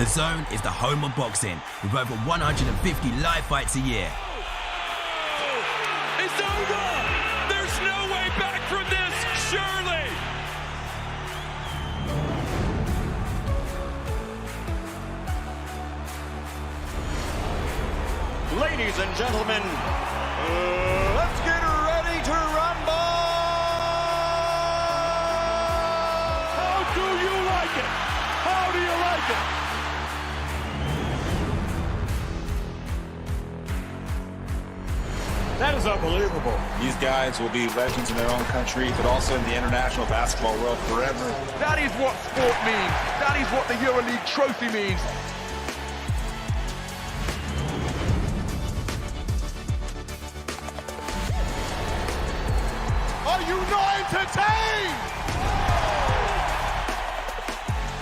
DAZN is the home of boxing, with over 150 live fights a year. It's over! There's no way back from this, surely! Ladies and gentlemen, let's get ready to rumble! How do you like it? How do you like it? That is unbelievable. These guys will be legends in their own country, but also in the international basketball world forever. That is what sport means. That is what the EuroLeague trophy means. Are you not entertained?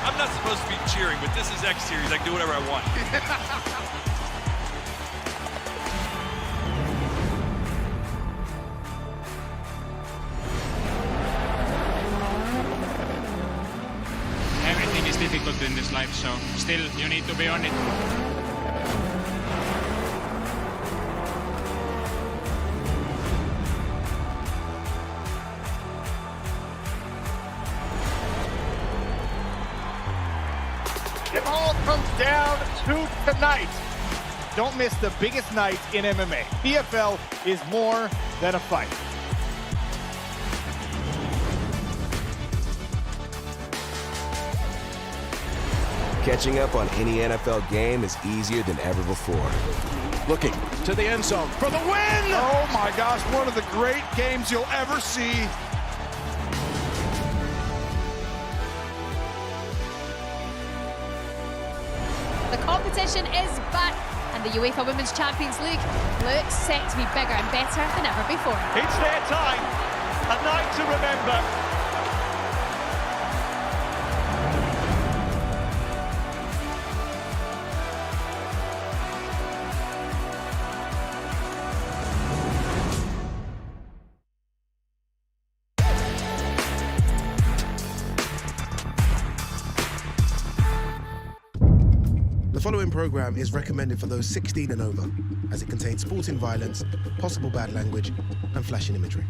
I'm not supposed to be cheering, but this is X Series. I can do whatever I want. Everything is difficult in this life, so still you need to be on it. It all comes down to tonight. Don't miss the biggest night in MMA. PFL is more than a fight. Catching up on any NFL game is easier than ever before. Looking to the end zone for the win! Oh my gosh, one of the great games you'll ever see. The competition is back, and the UEFA Women's Champions League looks set to be bigger and better than ever before. It's their time. A night to remember. The following program is recommended for those 16 and over, as it contains sporting violence, possible bad language, and flashing imagery.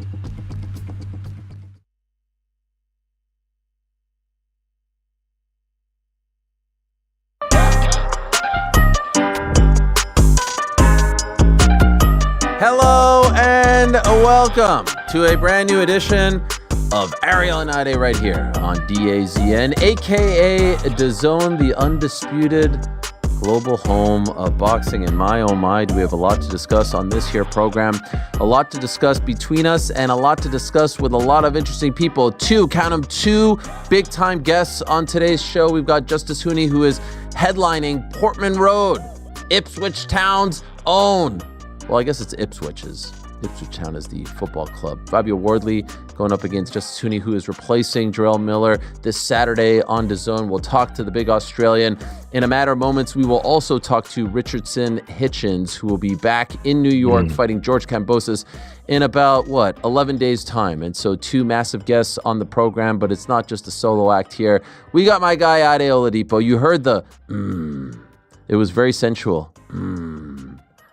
Hello and welcome to a brand new edition of Ariel and ADE right here on DAZN, aka DAZN, the undisputed global home of boxing. And my oh my, do we have a lot to discuss on this here program. A lot to discuss between us and a lot to discuss with a lot of interesting people. Two big time guests on today's show. We've got Justice Huni, who is headlining Portman Road, Ipswich Town's own. Well, I guess it's Ipswich's. Ipswich Town is the football club. Fabio Wardley going up against Justice Huni, who is replacing Jarrell Miller this Saturday on DAZN. We'll talk to the big Australian. In a matter of moments, we will also talk to Richardson Hitchins, who will be back in New York fighting George Kambosos in about, 11 days' time. And so two massive guests on the program, but it's not just a solo act here. We got my guy, ADE Oladipo. You heard the It was very sensual.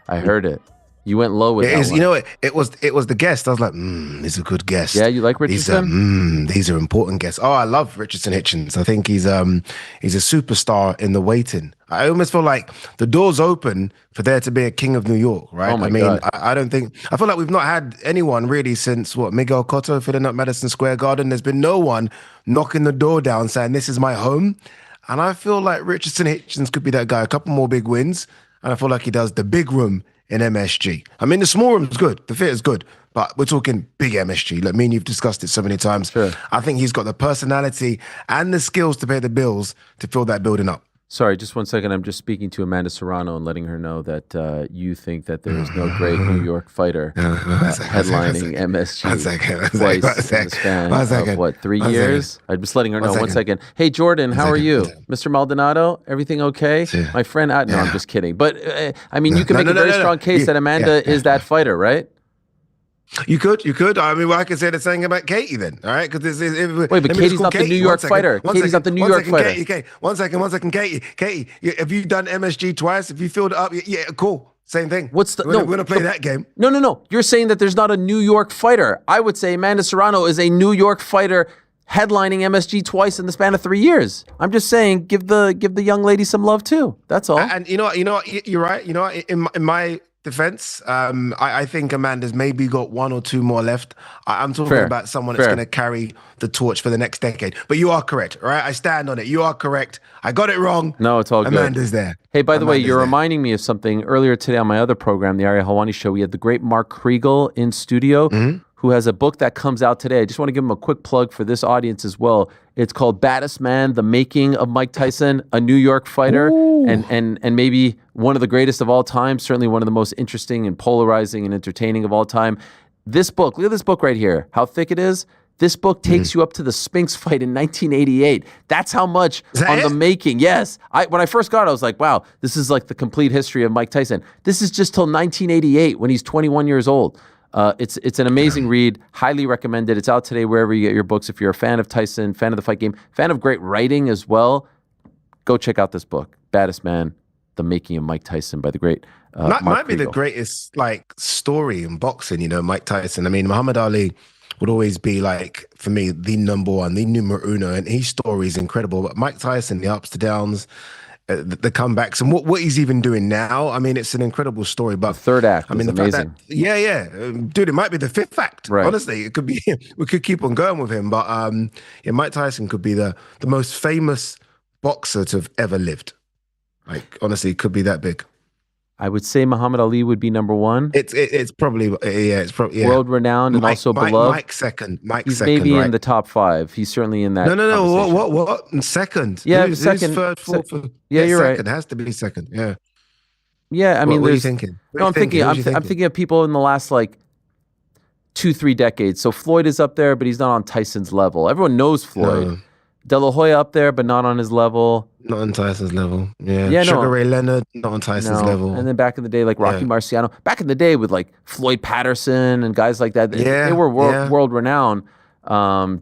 I heard it. You went low with that one. You know what? It was the guest. I was like, he's a good guest. Yeah, you like Richardson? These are important guests. Oh, I love Richardson Hitchins. I think he's a superstar in the waiting. I almost feel like the door's open for there to be a king of New York, right? Oh my God. I feel like we've not had anyone really since Miguel Cotto filling up Madison Square Garden. There's been no one knocking the door down saying this is my home. And I feel like Richardson Hitchins could be that guy. A couple more big wins, and I feel like he does the big room in MSG. I mean, the small room's good, the fit is good, but we're talking big MSG. Like me and you've discussed it so many times. Sure. I think he's got the personality and the skills to pay the bills to fill that building up. Sorry, just 1 second. I'm just speaking to Amanda Serrano and letting her know that you think that there is no great New York fighter headlining MSG twice in the span of 3 years? I'm just letting her know. 1 second. Hey, Jordan, how are you? Mr. Maldonado, everything okay? My friend, no, I'm just kidding. But, I mean, you can make a very strong case that Amanda is that fighter, right? You could. I mean, well, I could say the same about Katie then, all right? Because wait, but Katie's not the New York fighter. Katie's not the New York fighter. Katie, one second, Katie, have you done MSG twice? Have you filled it up? Yeah, cool. Same thing. What's the? We're gonna play that game. No. You're saying that there's not a New York fighter. I would say Amanda Serrano is a New York fighter headlining MSG twice in the span of 3 years. I'm just saying, give the young lady some love too. That's all. And you know what? You're right. You know what? In my defense, I think Amanda's maybe got one or two more left. I'm talking about someone that's going to carry the torch for the next decade. But you are correct, all right? I stand on it. You are correct. I got it wrong. No, it's all good. Amanda's there. Hey, by the way, you're reminding me of something. Earlier today on my other program, the Ariel Helwani Show, we had the great Mark Kriegel in studio, who has a book that comes out today. I just want to give him a quick plug for this audience as well. It's called Baddest Man, The Making of Mike Tyson, a New York fighter, and maybe one of the greatest of all time, certainly one of the most interesting and polarizing and entertaining of all time. This book, look at this book right here, how thick it is. This book takes you up to the Spinks fight in 1988. That's how much on the making. Yes. When I first got it, I was like, wow, this is like the complete history of Mike Tyson. This is just till 1988 when he's 21 years old. It's an amazing read. Highly recommended. It's out today wherever you get your books. If you're a fan of Tyson, fan of the fight game, fan of great writing as well, go check out this book, Baddest Man, The Making of Mike Tyson by the great Mark might be Kriegel. the greatest story in boxing, Mike Tyson. I mean, Muhammad Ali would always be for me, the number one, the numero uno, and his story is incredible. But Mike Tyson, the ups, the downs, the comebacks, and what he's even doing now. I mean, it's an incredible story. But the third act, the amazing. Fact that, dude, it might be the fifth act. Right. Honestly, it could be. We could keep on going with him, but Mike Tyson could be the most famous boxer to have ever lived. Honestly, it could be that big. I would say Muhammad Ali would be number one. It's probably world renowned and also beloved. Mike second. He's second, maybe right? in the top five. He's certainly in that. No. What? Second? Yeah, who's second. Third, fourth? Yeah, you're second. right. Has to be second. Yeah. Yeah, I mean, what are you thinking? I'm thinking of people in the last 2-3 decades. So Floyd is up there, but he's not on Tyson's level. Everyone knows Floyd. No. De La Hoya up there, but not on his level. Not on Tyson's level. Yeah. Sugar Ray Leonard, not on Tyson's level. And then back in the day, Rocky Marciano. Back in the day with Floyd Patterson and guys like that. They were world renowned.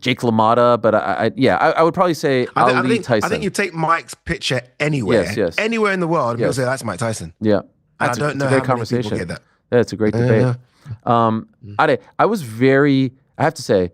Jake LaMotta, but I would probably say Ali Tyson. I think you take Mike's picture anywhere, anywhere in the world, people say that's Mike Tyson. Yeah, and I don't know how many people get that. Yeah, it's a great debate. Ade, I was I have to say,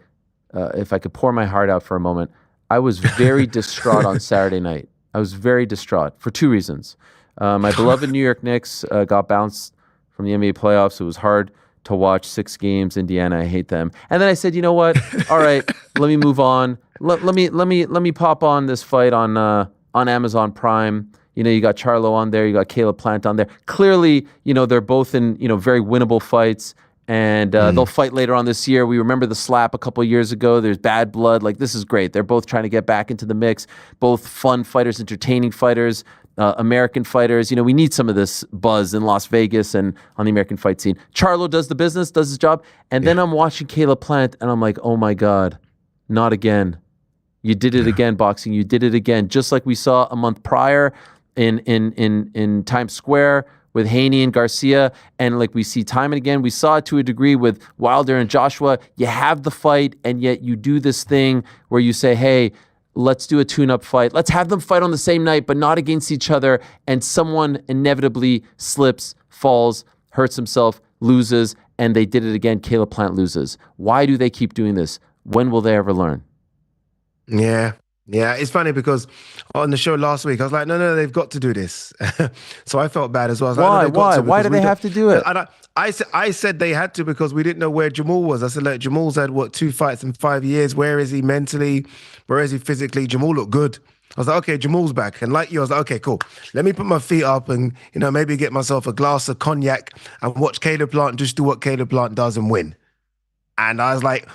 if I could pour my heart out for a moment, I was very distraught on Saturday night. I was very distraught for two reasons. My beloved New York Knicks got bounced from the NBA playoffs. It was hard to watch 6 games. Indiana, I hate them. And then I said, you know what? All right, let me move on. Let me pop on this fight on Amazon Prime. You got Charlo on there. You got Caleb Plant on there. Clearly, they're both in very winnable fights. And they'll fight later on this year. We remember the slap a couple of years ago. There's bad blood. This is great. They're both trying to get back into the mix. Both fun fighters, entertaining fighters, American fighters. We need some of this buzz in Las Vegas and on the American fight scene. Charlo does the business, does his job. And then I'm watching Caleb Plant, and I'm like, oh my God, not again. You did it again, boxing. You did it again. Just like we saw a month prior in Times Square with Haney and Garcia, and we see time and again, we saw it to a degree with Wilder and Joshua. You have the fight, and yet you do this thing where you say, hey, let's do a tune-up fight. Let's have them fight on the same night, but not against each other, and someone inevitably slips, falls, hurts himself, loses, and they did it again. Caleb Plant loses. Why do they keep doing this? When will they ever learn? Yeah, it's funny because on the show last week, I was like, no, they've got to do this. So I felt bad as well. I was Why? Why do they have to do it? And I said they had to because we didn't know where Jamal was. I said, look, Jamal's had, 2 fights in 5 years. Where is he mentally? Where is he physically? Jamal looked good. I was like, okay, Jamal's back. And like you, I was like, okay, cool. Let me put my feet up and, maybe get myself a glass of cognac and watch Caleb Plant just do what Caleb Plant does and win. And I was like,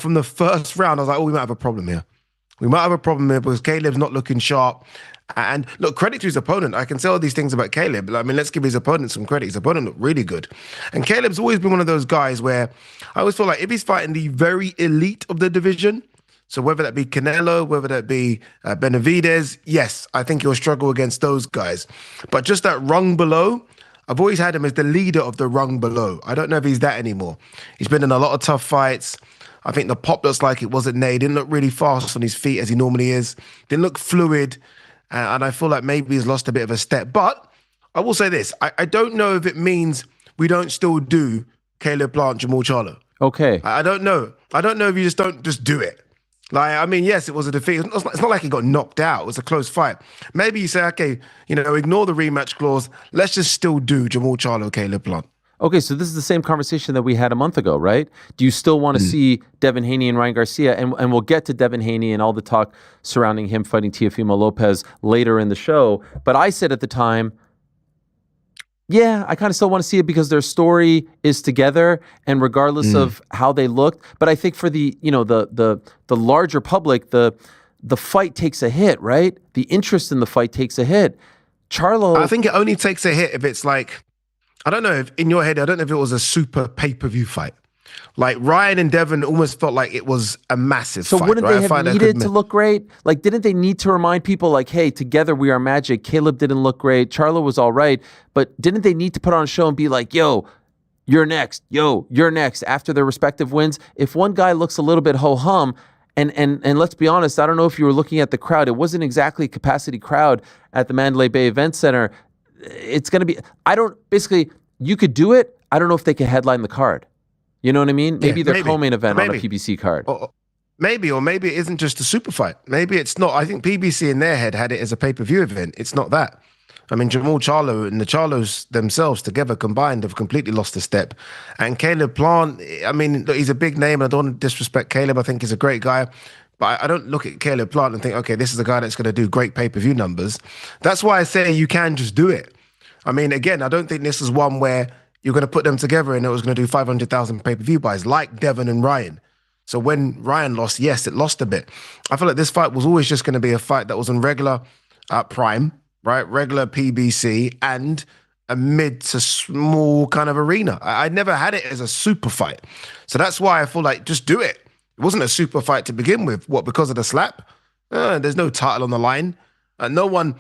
from the first round, I was like, we might have a problem here. We might have a problem here because Caleb's not looking sharp. And look, credit to his opponent. I can say all these things about Caleb. Let's give his opponent some credit. His opponent looked really good. And Caleb's always been one of those guys where I always feel like if he's fighting the very elite of the division, so whether that be Canelo, whether that be Benavidez, yes, I think he'll struggle against those guys. But just that rung below, I've always had him as the leader of the rung below. I don't know if he's that anymore. He's been in a lot of tough fights. I think the pop looks like it wasn't there. He didn't look really fast on his feet as he normally is. Didn't look fluid. And I feel like maybe he's lost a bit of a step. But I will say this. I don't know if it means we don't still do Caleb Plant, Jamal Charlo. Okay. I don't know. I don't know if you don't just do it. Like, I mean, yes, it was a defeat. It's not like he got knocked out. It was a close fight. Maybe you say, okay, ignore the rematch clause. Let's just still do Jamal Charlo, Caleb Plant. Okay, so this is the same conversation that we had a month ago, right? Do you still want to see Devin Haney and Ryan Garcia? And we'll get to Devin Haney and all the talk surrounding him fighting Teofimo Lopez later in the show. But I said at the time, yeah, I kind of still want to see it because their story is together, and regardless of how they looked. But I think for the larger public, the fight takes a hit, right? The interest in the fight takes a hit. Charlo, I think it only takes a hit if it's like, I don't know if in your head, I don't know if it was a super pay-per-view fight. Like Ryan and Devin almost felt like it was a massive fight. So wouldn't right? they have needed to look great? Like, didn't they need to remind people like, hey, together we are magic. Caleb didn't look great. Charlo was all right. But didn't they need to put on a show and be like, yo, you're next. Yo, you're next after their respective wins? If one guy looks a little bit ho-hum, and let's be honest, I don't know if you were looking at the crowd. It wasn't exactly a capacity crowd at the Mandalay Bay Event Center. It's going to be, you could do it. I don't know if they could headline the card. You know what I mean? Maybe their co-main event on a PBC card. Or maybe it isn't just a super fight. Maybe it's not. I think PBC in their head had it as a pay-per-view event. It's not that. I mean, Jamal Charlo and the Charlos themselves together combined have completely lost a step. And Caleb Plant, I mean, look, he's a big name. And I don't want to disrespect Caleb. I think he's a great guy. But I don't look at Caleb Plant and think, okay, this is a guy that's going to do great pay-per-view numbers. That's why I say you can just do it. I mean, again, I don't think this is one where you're going to put them together and it was going to do 500,000 pay-per-view buys like Devin and Ryan. So when Ryan lost, yes, it lost a bit. I feel like this fight was always just going to be a fight that was on regular prime, right? Regular PBC and a mid to small kind of arena. I never had it as a super fight. So that's why I feel like just do it. It wasn't a super fight to begin with. What, because of the slap? There's no title on the line. No one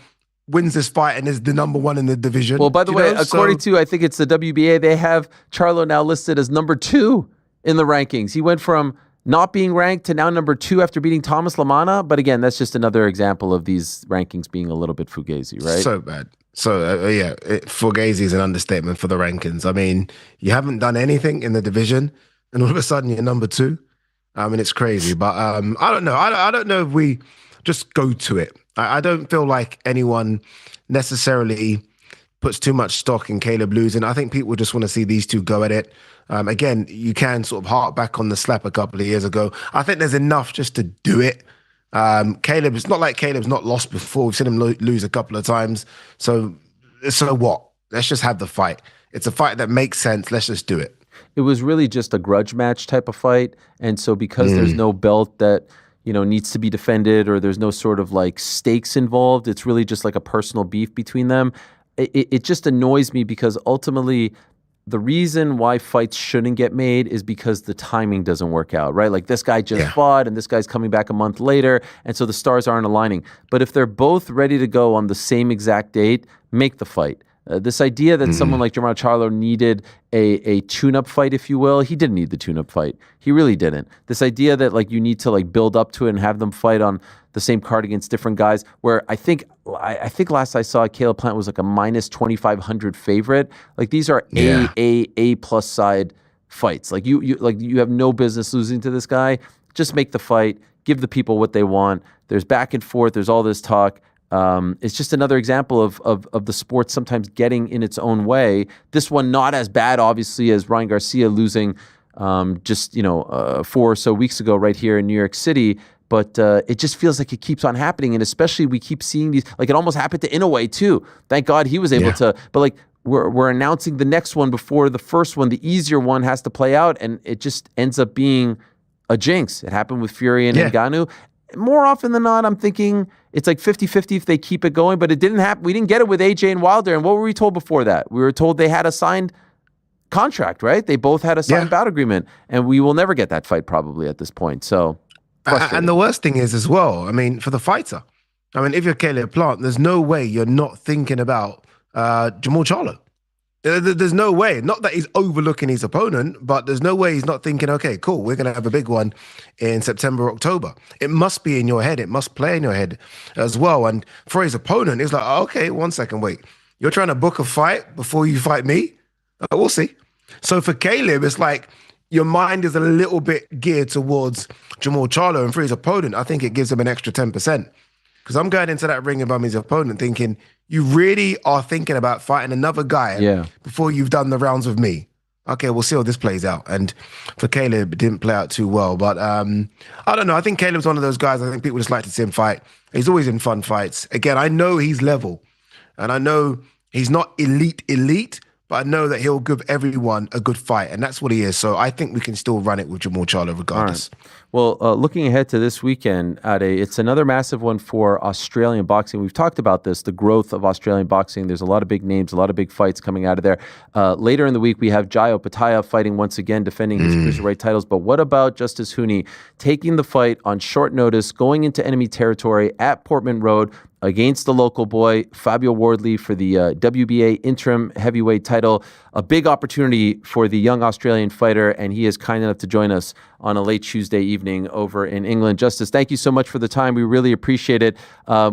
wins this fight and is the number one in the division. Well, by the way, according to, I think it's the WBA, they have Charlo now listed as number 2 in the rankings. He went from not being ranked to now number 2 after beating Thomas Lamana. But again, that's just another example of these rankings being a little bit fugazi, right? So bad. So, fugazi is an understatement for the rankings. I mean, you haven't done anything in the division and all of a sudden you're number 2. I mean, it's crazy. But I don't know. I don't know if we just go to it. I don't feel like anyone necessarily puts too much stock in Caleb losing. I think people just want to see these two go at it. Again, you can sort of hark back on the slap a couple of years ago. I think there's enough just to do it. Caleb, it's not like Caleb's not lost before. We've seen him lose a couple of times. So what? Let's just have the fight. It's a fight that makes sense. Let's just do it. It was really just a grudge match type of fight. And so because there's no belt that needs to be defended, or there's no sort of like stakes involved, it's really just like a personal beef between them. It just annoys me because ultimately the reason why fights shouldn't get made is because the timing doesn't work out, right? Like this guy just fought and this guy's coming back a month later, and so the stars aren't aligning. But if they're both ready to go on the same exact date, make the fight. This idea that someone like Jamal Charlo needed a tune-up fight, if you will, he didn't need the tune-up fight. He really didn't. This idea that like you need to like build up to it and have them fight on the same card against different guys, where I think last I saw Caleb Plant was like a minus 2,500 favorite. Like these are A plus side fights. Like you have no business losing to this guy. Just make the fight. Give the people what they want. There's back and forth. There's all this talk. It's just another example of the sport sometimes getting in its own way. This one not as bad, obviously, as Ryan Garcia losing 4 or so weeks ago right here in New York City. But it just feels like it keeps on happening. And especially we keep seeing these, like it almost happened to Inoue too. Thank God he was able to, but like we're announcing the next one before the first one, the easier one has to play out. And it just ends up being a jinx. It happened with Fury and Ngannou. More often than not, I'm thinking it's like 50-50 if they keep it going, but it didn't happen. We didn't get it with AJ and Wilder. And what were we told before that? We were told they had a signed contract, right? They both had a signed bout agreement, and we will never get that fight probably at this point. So, and the worst thing is as well, I mean, for the fighter, I mean, if you're Caleb Plant, there's no way you're not thinking about Jamal Charlo. There's no way. Not that he's overlooking his opponent, but there's no way he's not thinking, okay, cool, we're going to have a big one in September, October. It must be in your head. It must play in your head as well. And for his opponent, it's like, oh, okay, 1 second, wait. You're trying to book a fight before you fight me? We'll see. So for Caleb, it's like your mind is a little bit geared towards Jamal Charlo. And for his opponent, I think it gives him an extra 10%. Because I'm going into that ring above his opponent thinking, you really are thinking about fighting another guy before you've done the rounds with me. Okay, we'll see how this plays out. And for Caleb, it didn't play out too well. But I don't know. I think Caleb's one of those guys I think people just like to see him fight. He's always in fun fights. Again, I know he's level. And I know he's not elite, but I know that he'll give everyone a good fight. And that's what he is. So I think we can still run it with Jamal Charlo regardless. Right. Well, looking ahead to this weekend, ADE, it's another massive one for Australian boxing. We've talked about this, the growth of Australian boxing. There's a lot of big names, a lot of big fights coming out of there. Later in the week, we have Jai Opetaia fighting once again, defending his cruiserweight titles. But what about Justice Huni taking the fight on short notice, going into enemy territory at Portman Road against the local boy, Fabio Wardley, for the WBA interim heavyweight title? A big opportunity for the young Australian fighter, and he is kind enough to join us on a late Tuesday evening over in England. Justice, thank you so much for the time. We really appreciate it.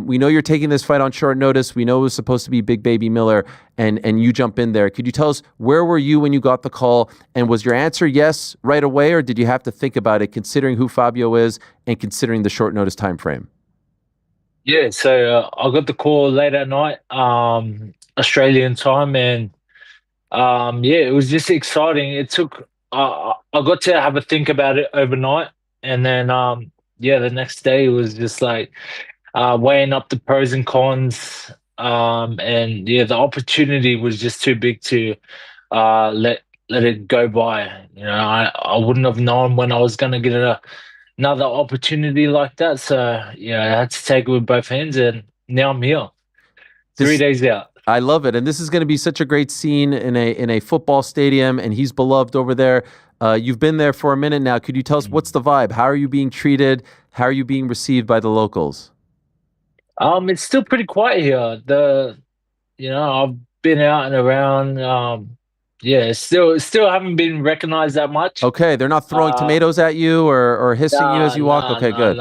We know you're taking this fight on short notice. We know it was supposed to be Big Baby Miller, and you jump in there. Could you tell us, where were you when you got the call? And was your answer yes right away, or did you have to think about it, considering who Fabio is and considering the short notice time frame? Yeah, so I got the call late at night, Australian time, and it was just exciting. It took I got to have a think about it overnight, and then the next day it was just like weighing up the pros and cons, and the opportunity was just too big to let it go by. You know, I wouldn't have known when I was going to get another opportunity like that. So, I had to take it with both hands, and now I'm here. 3 days out. I love it. And this is going to be such a great scene in a football stadium, and he's beloved over there. You've been there for a minute now. Could you tell us what's the vibe? How are you being treated? How are you being received by the locals? It's still pretty quiet here. I've been out and around, still haven't been recognized that much. Okay, they're not throwing tomatoes at you or hissing you as you walk? Okay, good.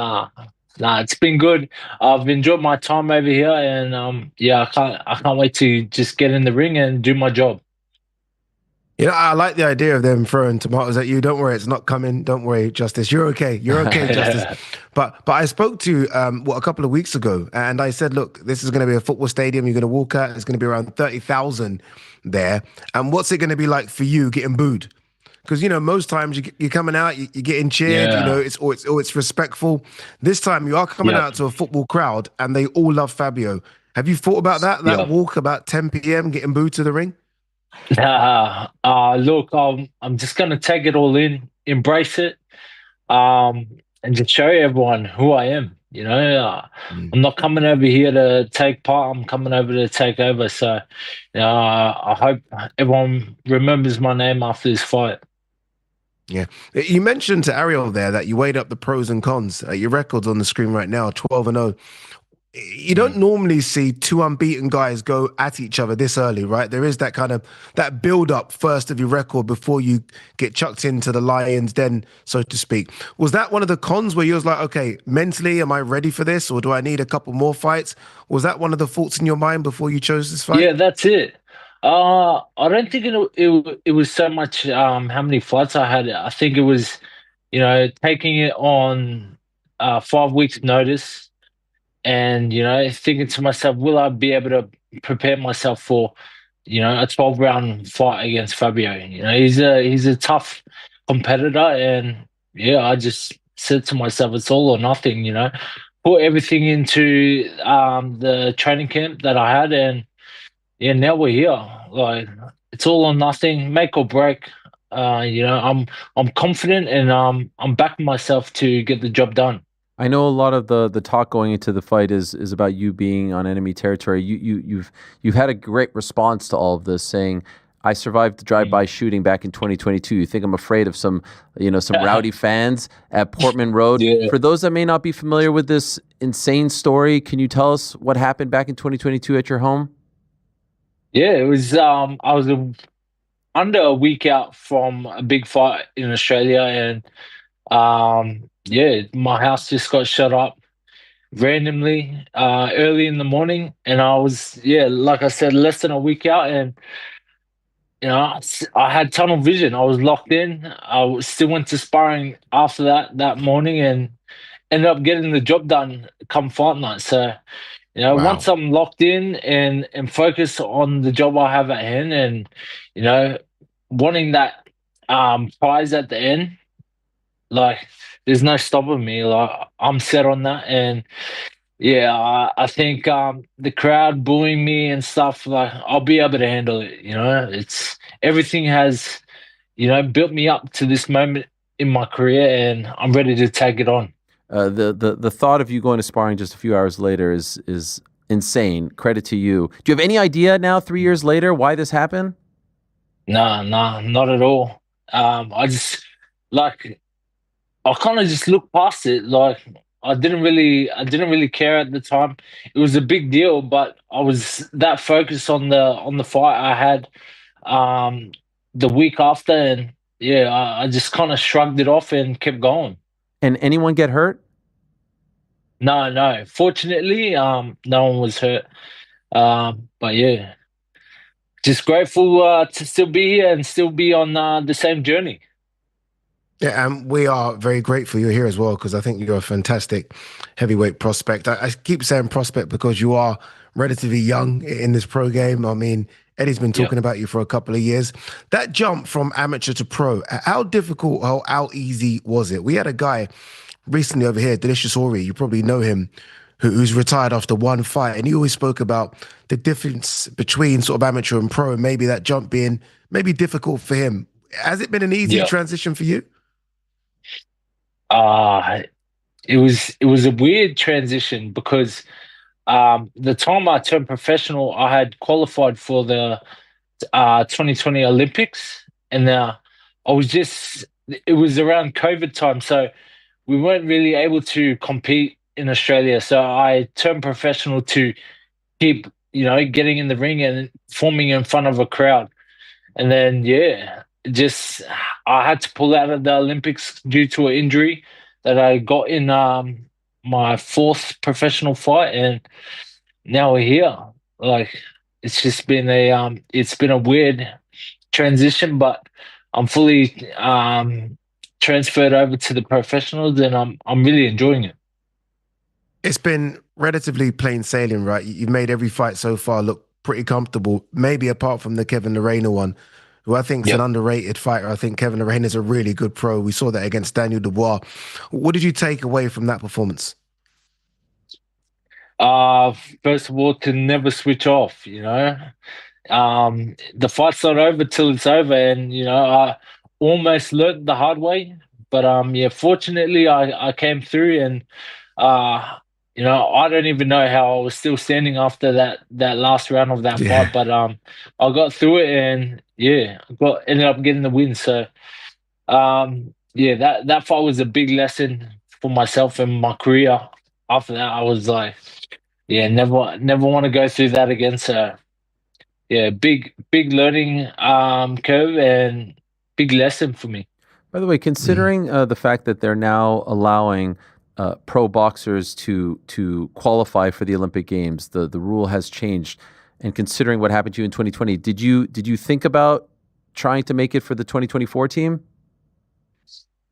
Nah, it's been good. I've enjoyed my time over here, and I can't wait to just get in the ring and do my job. I like the idea of them throwing tomatoes at you. Don't worry, it's not coming. Don't worry, Justice. You're okay. You're okay, Justice. But I spoke to a couple of weeks ago, and I said, look, this is going to be a football stadium. You're going to walk out. It's going to be around 30,000 there. And what's it going to be like for you getting booed? Because most times you're coming out, you're getting cheered. It's respectful. This time you are coming out to a football crowd, and they all love Fabio. Have you thought about that walk about 10 p.m. getting booed to the ring? Look, I'm just gonna take it all in, embrace it, and just show everyone who I am. I'm not coming over here to take part. I'm coming over to take over. So, I hope everyone remembers my name after this fight. Yeah. You mentioned to Ariel there that you weighed up the pros and cons. Your record's on the screen right now, 12-0. You don't normally see two unbeaten guys go at each other this early, right? There is that build up first of your record before you get chucked into the lion's den, so to speak. Was that one of the cons where you was like, okay, mentally, am I ready for this, or do I need a couple more fights? Was that one of the thoughts in your mind before you chose this fight? Yeah, that's it. I don't think it was so much how many fights I had. I think it was, taking it on 5 weeks' notice, and thinking to myself, will I be able to prepare myself for a 12-round fight against Fabio? He's a tough competitor, and I just said to myself, it's all or nothing. Put everything into the training camp that I had, and now we're here. Like, it's all or nothing, make or break. I'm confident, and I'm backing myself to get the job done. I know a lot of the talk going into the fight is about you being on enemy territory. You've had a great response to all of this, saying, I survived the drive-by shooting back in 2022. You think I'm afraid of some rowdy fans at Portman Road? Yeah. For those that may not be familiar with this insane story, can you tell us what happened back in 2022 at your home? Yeah, it was. I was under a week out from a big fight in Australia, and yeah, my house just got shut up randomly early in the morning, and I was, yeah, like I said, less than a week out, and I had tunnel vision. I was locked in. Still went to sparring after that morning, and ended up getting the job done come fight night. So, Wow. once I'm locked in and focused on the job I have at hand, and you know, wanting that prize at the end, like there's no stopping me. Like I'm set on that, and yeah, I think the crowd booing me and stuff, like I'll be able to handle it. It's everything has built me up to this moment in my career, and I'm ready to take it on. The thought of you going to sparring just a few hours later is insane. Credit to you. Do you have any idea now, 3 years later, why this happened? Nah, not at all. I just like I kind of just looked past it. Like I didn't really care at the time. It was a big deal, but I was that focused on the fight I had the week after, and yeah, I just kind of shrugged it off and kept going. And anyone get hurt? No. Fortunately, no one was hurt. But yeah, just grateful to still be here and still be on the same journey. Yeah, and we are very grateful you're here as well, because I think you're a fantastic heavyweight prospect. I keep saying prospect because you are relatively young in this pro game. I mean, Eddie's been talking about you for a couple of years. That jump from amateur to pro, how difficult, how easy was it? We had a guy recently over here, Delicious Ori, you probably know him, who's retired after one fight, and he always spoke about the difference between sort of amateur and pro, and maybe that jump being maybe difficult for him. Has it been an easy transition for you? It was a weird transition because the time I turned professional, I had qualified for the 2020 Olympics, and it was around COVID time, so we weren't really able to compete in Australia. So I turned professional to keep getting in the ring and performing in front of a crowd, and then I had to pull out of the Olympics due to an injury that I got in my fourth professional fight, and now we're here. Like it's just been a weird transition, but I'm fully transferred over to the professionals, and I'm really enjoying it. It's been relatively plain sailing, right? You've made every fight so far look pretty comfortable, maybe apart from the Kevin Lerena one, who I think is an underrated fighter. I think Kevin Lerena is a really good pro. We saw that against Daniel Dubois. What did you take away from that performance? First of all, to never switch off, the fight's not over till it's over, and I almost learned the hard way, but fortunately I came through, and I don't even know how I was still standing after that last round of that fight, but I got through it, and ended up getting the win. So that fight was a big lesson for myself and my career. After that, I was like, never want to go through that again. So big learning curve and big lesson for me. By the way, considering the fact that they're now allowing pro boxers to qualify for the Olympic Games, the rule has changed, and considering what happened to you in 2020, did you think about trying to make it for the 2024 team?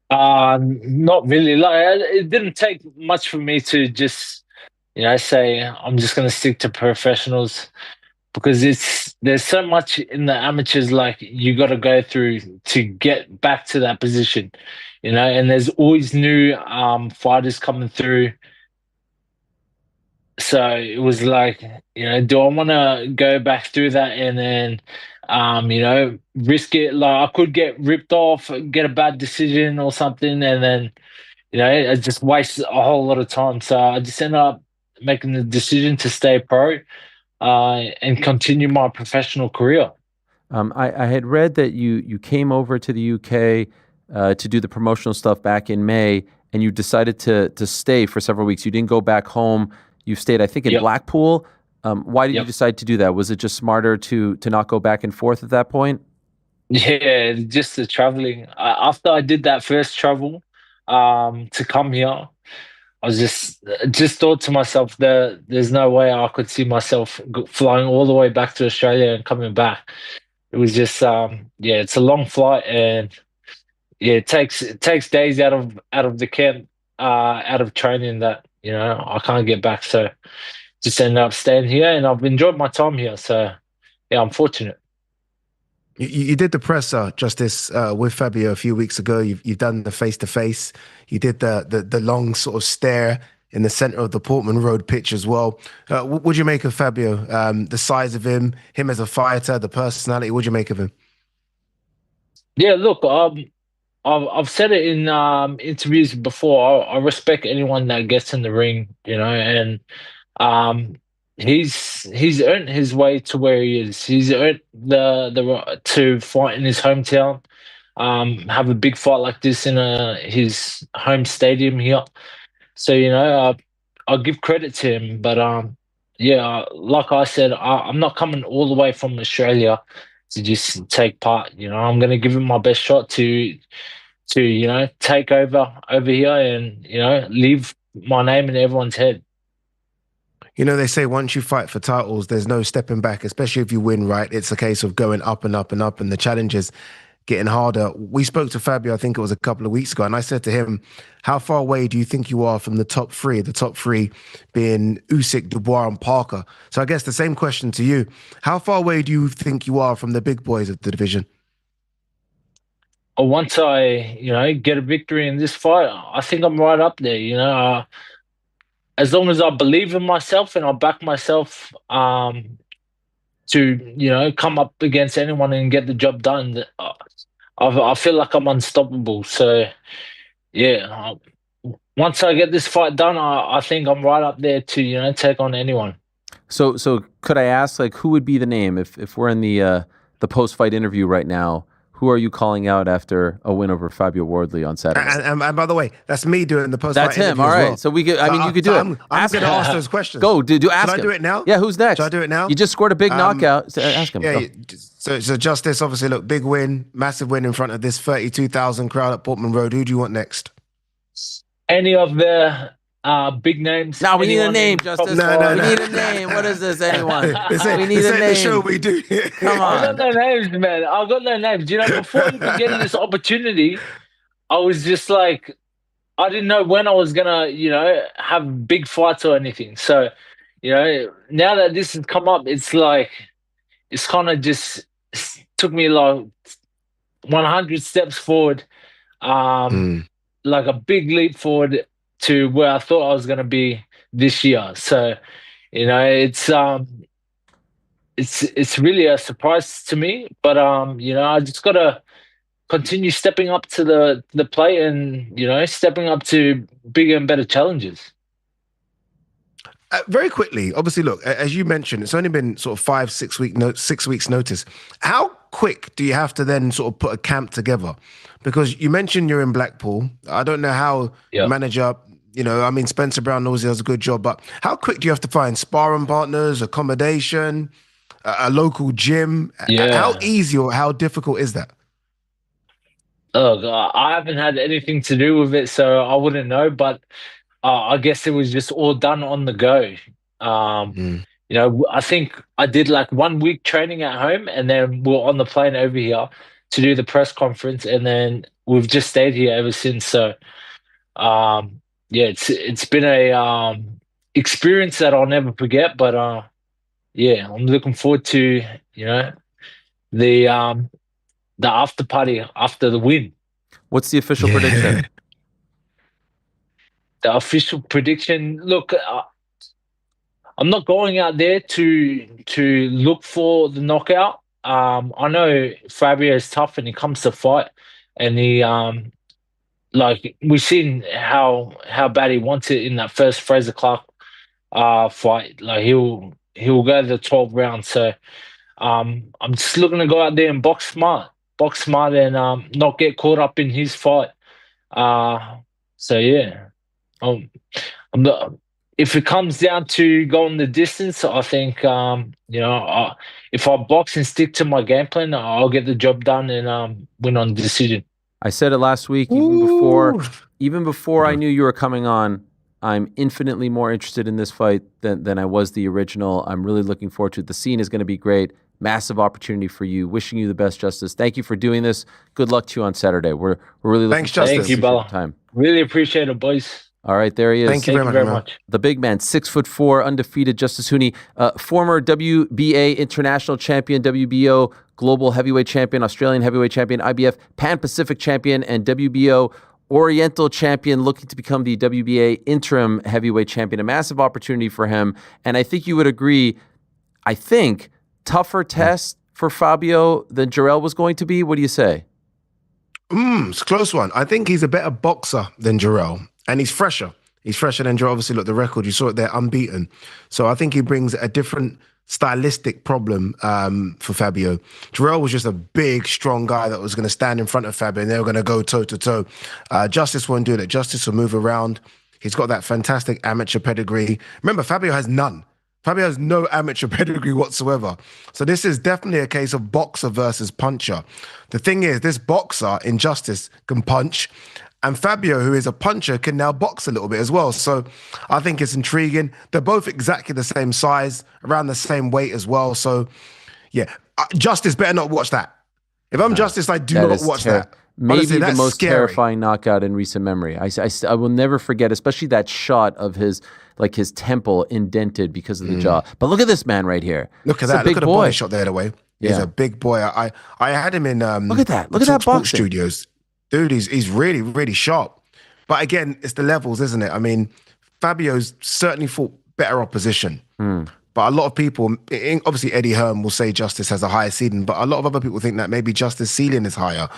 Not really. Like it didn't take much for me to just say I'm just going to stick to professionals, because there's so much in the amateurs like you got to go through to get back to that position, and there's always new fighters coming through. So it was like, do I want to go back through that and then risk it? Like I could get ripped off, get a bad decision or something, and then I just waste a whole lot of time. So I just ended up making the decision to stay pro and continue my professional career. I had read that you came over to the UK to do the promotional stuff back in May, and you decided to stay for several weeks. You didn't go back home. You stayed, I think, in Blackpool. Why did you decide to do that? Was it just smarter to not go back and forth at that point? Yeah, just the traveling. After I did that first travel to come here, I was just thought to myself that there's no way I could see myself flying all the way back to Australia and coming back. It was just it's a long flight, and it takes days out of the camp, out of training that I can't get back. So just ended up staying here, and I've enjoyed my time here. So yeah, I'm fortunate. You did the presser, Justice, with Fabio a few weeks ago. You've done the face-to-face. You did the long sort of stare in the center of the Portman Road pitch as well. What would you make of Fabio? The size of him as a fighter, the personality. What do you make of him? Yeah, look, I've said it in interviews before. I respect anyone that gets in the ring, and he's earned his way to where he is. He's earned the right to fight in his hometown, have a big fight like this in his home stadium here. So I'll give credit to him. But like I said, I'm not coming all the way from Australia to just take part. I'm going to give him my best shot to take over here and leave my name in everyone's head. They say once you fight for titles, there's no stepping back, especially if you win, right? It's a case of going up and up and up, and the challenges getting harder. We spoke to Fabio, I think it was a couple of weeks ago, and I said to him, how far away do you think you are from the top three being Usyk, Dubois, and Parker? So I guess the same question to you. How far away do you think you are from the big boys of the division? Once I, get a victory in this fight, I think I'm right up there, as long as I believe in myself and I back myself to come up against anyone and get the job done, I feel like I'm unstoppable. So yeah, once I get this fight done, I think I'm right up there to take on anyone. So could I ask, like, who would be the name if we're in the post-fight interview right now? Who are you calling out after a win over Fabio Wardley on Saturday? And by the way, that's me doing the post-fight interview. That's him. All right. Well. So we could. You could do it. I'm going to ask those questions. Go. Do ask him. Should I do it now? Yeah. Who's next? Should I do it now? You just scored a big knockout. So ask him. Yeah. So Justice, obviously, look, big win, massive win in front of this 32,000 crowd at Portman Road. Who do you want next? Any of the big names? No, we need a name, Justice. No. We need a name. What is this? Anyone? We need a name. The show we do. Come on. I got no names, man. I got no names. Before even getting this opportunity, I was just like, I didn't know when I was gonna, have big fights or anything. So, now that this has come up, it's like, it's kind of just took me like 100 steps forward, like a big leap forward to where I thought I was going to be this year. So, it's really a surprise to me, but I just got to continue stepping up to the plate and stepping up to bigger and better challenges. Very quickly, obviously, look, as you mentioned, it's only been sort of 6 weeks notice. How quick do you have to then sort of put a camp together? Because you mentioned you're in Blackpool. I don't know how the manager, Spencer Brown knows he does a good job, but how quick do you have to find sparring partners, accommodation, a local gym? Yeah. How easy or how difficult is that? Oh, God, I haven't had anything to do with it, so I wouldn't know, but I guess it was just all done on the go. I think I did like 1 week training at home, and then we're on the plane over here to do the press conference, and then we've just stayed here ever since. So, it's been a experience that I'll never forget. But I'm looking forward to the after party after the win. What's the official prediction? The official prediction, look, I'm not going out there to look for the knockout. I know Fabio is tough and he comes to fight, and he we've seen how bad he wants it in that first Fraser Clark fight. Like he'll go to the 12 rounds. So I'm just looking to go out there and box smart and not get caught up in his fight. So yeah. I'm if it comes down to going the distance, I think if I box and stick to my game plan, I'll get the job done and win on decision. I said it last week, even before I knew you were coming on. I'm infinitely more interested in this fight than I was the original. I'm really looking forward to it. The scene is going to be great. Massive opportunity for you. Wishing you the best, Justice. Thank you for doing this. Good luck to you on Saturday. We're really looking forward to Thank you, Bella. time. Really appreciate it, boys. All right, there he is. Thank you very much. The big man, 6'4", undefeated, Justice Huni, former WBA international champion, WBO global heavyweight champion, Australian heavyweight champion, IBF Pan-Pacific champion, and WBO Oriental champion, looking to become the WBA interim heavyweight champion. A massive opportunity for him. And I think you would agree, tougher test for Fabio than Jarrell was going to be. What do you say? It's a close one. I think he's a better boxer than Jarrell, and he's fresher. He's fresher than Jarrell. Obviously, look, the record, you saw it there, unbeaten. So I think he brings a different stylistic problem for Fabio. Jarrell was just a big, strong guy that was going to stand in front of Fabio, and they were going to go toe-to-toe. Justice won't do that. Justice will move around. He's got that fantastic amateur pedigree. Remember, Fabio has none. Fabio has no amateur pedigree whatsoever. So this is definitely a case of boxer versus puncher. The thing is, this boxer in Justice can punch, and Fabio, who is a puncher, can now box a little bit as well. So I think it's intriguing. They're both exactly the same size, around the same weight as well. So, yeah, Justice better not watch that. If I'm Justice, I do not watch that. Maybe Honestly, the most scary. terrifying knockout in recent memory. I will never forget, especially that shot of his temple indented because of the jaw. But look at this man right here. Look at that. Look at the body shot there, the way. He's a big boy. I had him in look at that. Look at that boxing studios. Dude, he's really, really sharp. But again, it's the levels, isn't it? I mean, Fabio's certainly fought better opposition. But a lot of people, obviously Eddie Hearn will say Justice has a higher ceiling, but a lot of other people think that maybe Justice's ceiling is higher.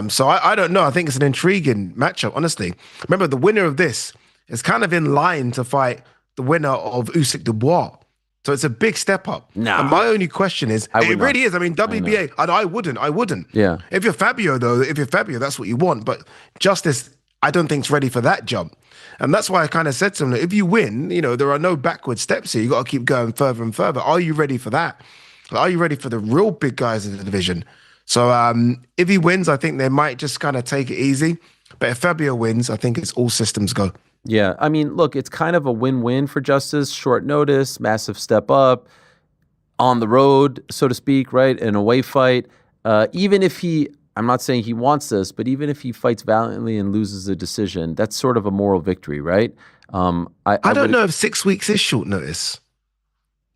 So I don't know. I think it's an intriguing matchup, honestly. Remember, the winner of this is kind of in line to fight the winner of Usyk Dubois. So it's a big step up. No. And my only question is, it really is. I mean, WBA, I wouldn't. Yeah. If you're Fabio, that's what you want. But Justice, I don't think is ready for that jump. And that's why I kind of said to him, if you win, there are no backward steps here. You got to keep going further and further. Are you ready for that? Are you ready for the real big guys in the division? So if he wins, I think they might just kind of take it easy. But if Fabio wins, I think it's all systems go. Yeah, I mean, look, it's kind of a win-win for Justice. Short notice, massive step up, on the road, so to speak, right? An away fight. Even if I'm not saying he wants this, but even if he fights valiantly and loses a decision, that's sort of a moral victory, right? I don't know if 6 weeks is short notice.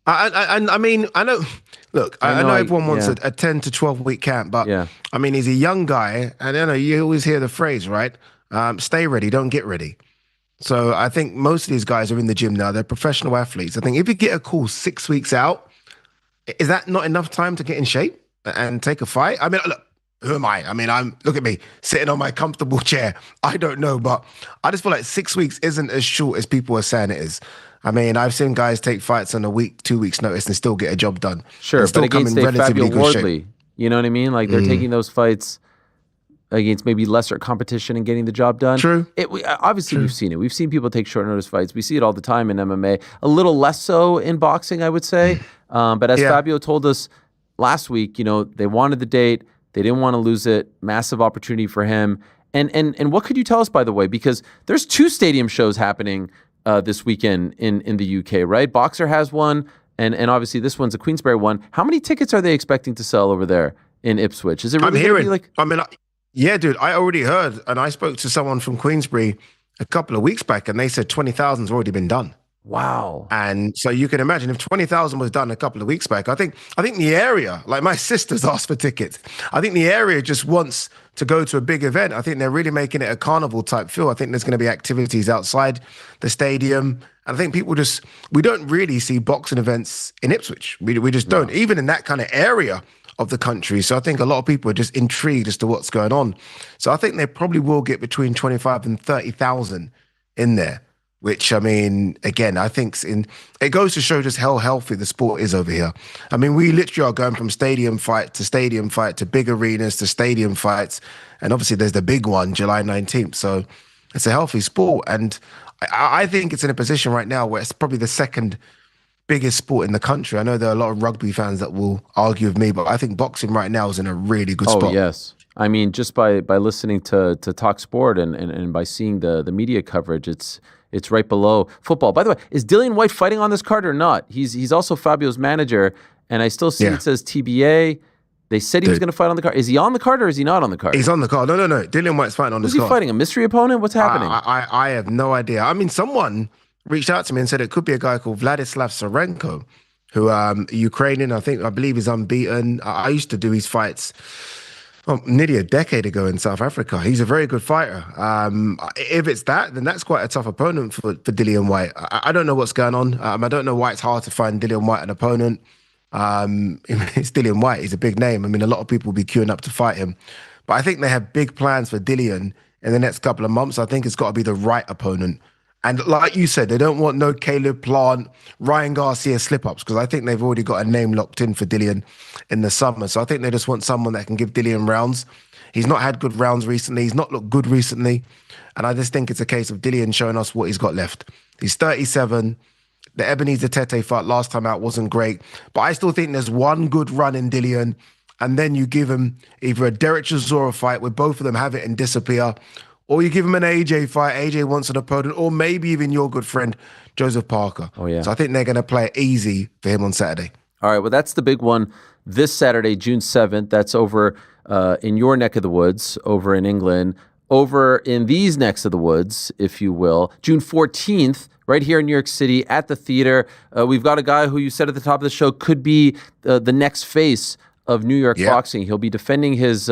I mean, I know. Look, I know everyone wants a 10 to 12 week camp, but I mean, he's a young guy, and you always hear the phrase, right? Stay ready, don't get ready. So I think most of these guys are in the gym now. They're professional athletes. I think if you get a call 6 weeks out, is that not enough time to get in shape and take a fight? I mean, look, who am I? I mean, look at me sitting on my comfortable chair. I don't know, but I just feel like 6 weeks isn't as short as people are saying it is. I mean, I've seen guys take fights on a week, 2 weeks notice and still get a job done. Sure, but against Fabio Wardley, you know what I mean? Like they're taking those fights against maybe lesser competition and getting the job done. True. Obviously, we've seen it. We've seen people take short notice fights. We see it all the time in MMA. A little less so in boxing, I would say. But as Fabio told us last week, they wanted the date. They didn't want to lose it. Massive opportunity for him. And what could you tell us, by the way? Because there's 2 stadium shows happening this weekend in the UK, right? Boxer has one, and obviously this one's a Queensberry one. How many tickets are they expecting to sell over there in Ipswich? Is it really going to be like... Yeah, dude, I already heard, and I spoke to someone from Queensbury a couple of weeks back, and they said 20,000's already been done. Wow. And so you can imagine if 20,000 was done a couple of weeks back, I think the area, like my sister's asked for tickets. I think the area just wants to go to a big event. I think they're really making it a carnival type feel. I think there's going to be activities outside the stadium. And I think we don't really see boxing events in Ipswich. We just don't, even in that kind of area of the country. So I think a lot of people are just intrigued as to what's going on. So I think they probably will get between 25 and 30,000 in there, which, I mean, again, I think it goes to show just how healthy the sport is over here. I mean, we literally are going from stadium fight to big arenas to stadium fights. And obviously there's the big one, July 19th. So it's a healthy sport. And I think it's in a position right now where it's probably the second biggest sport in the country. I know there are a lot of rugby fans that will argue with me, but I think boxing right now is in a really good spot. Oh, yes. I mean, just by listening to Talk Sport and by seeing the media coverage, it's right below football. By the way, is Dillian White fighting on this card or not? He's also Fabio's manager, and I still see it says TBA. They said he was going to fight on the card. Is he on the card or is he not on the card? He's on the card. No. Dillian White's fighting on this card. Who's he fighting? A mystery opponent? What's happening? I have no idea. I mean, someone reached out to me and said it could be a guy called Vladislav Serenko, who Ukrainian, I believe is unbeaten. I used to do his fights nearly a decade ago in South Africa. He's a very good fighter. If it's that, then that's quite a tough opponent for Dillian White. I don't know what's going on. I don't know why it's hard to find Dillian White an opponent. It's Dillian White. He's a big name. I mean, a lot of people will be queuing up to fight him. But I think they have big plans for Dillian in the next couple of months. I think it's got to be the right opponent. And like you said, they don't want no Caleb Plant, Ryan Garcia slip-ups, because I think they've already got a name locked in for Dillian in the summer. So I think they just want someone that can give Dillian rounds. He's not had good rounds recently. He's not looked good recently. And I just think it's a case of Dillian showing us what he's got left. He's 37. The Ebenezer Tete fight last time out wasn't great. But I still think there's one good run in Dillian, and then you give him either a Derek Chisora fight where both of them have it and disappear, or you give him an AJ fight. AJ wants an opponent, or maybe even your good friend, Joseph Parker. Oh, yeah. So I think they're going to play it easy for him on Saturday. All right, well, that's the big one this Saturday, June 7th. That's over in your neck of the woods, over in England. Over in these necks of the woods, if you will, June 14th, right here in New York City at the theater. We've got a guy who you said at the top of the show could be the next face of New York boxing. He'll be defending his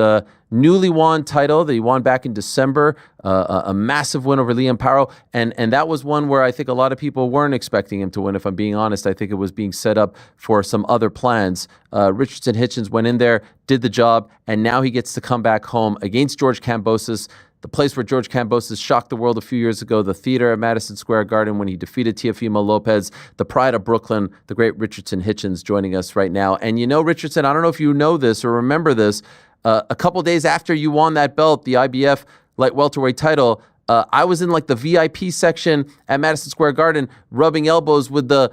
newly won title that he won back in December, a massive win over Liam Paro. And that was one where I think a lot of people weren't expecting him to win, if I'm being honest. I think it was being set up for some other plans. Richardson Hitchins went in there, did the job, and now he gets to come back home against George Kambosos, the place where George Kambosos shocked the world a few years ago, the theater at Madison Square Garden when he defeated Teofimo Lopez, the pride of Brooklyn, the great Richardson Hitchins joining us right now. And you know, Richardson, I don't know if you know this or remember this, a couple days after you won that belt, the IBF light welterweight title, I was in like the VIP section at Madison Square Garden, rubbing elbows with the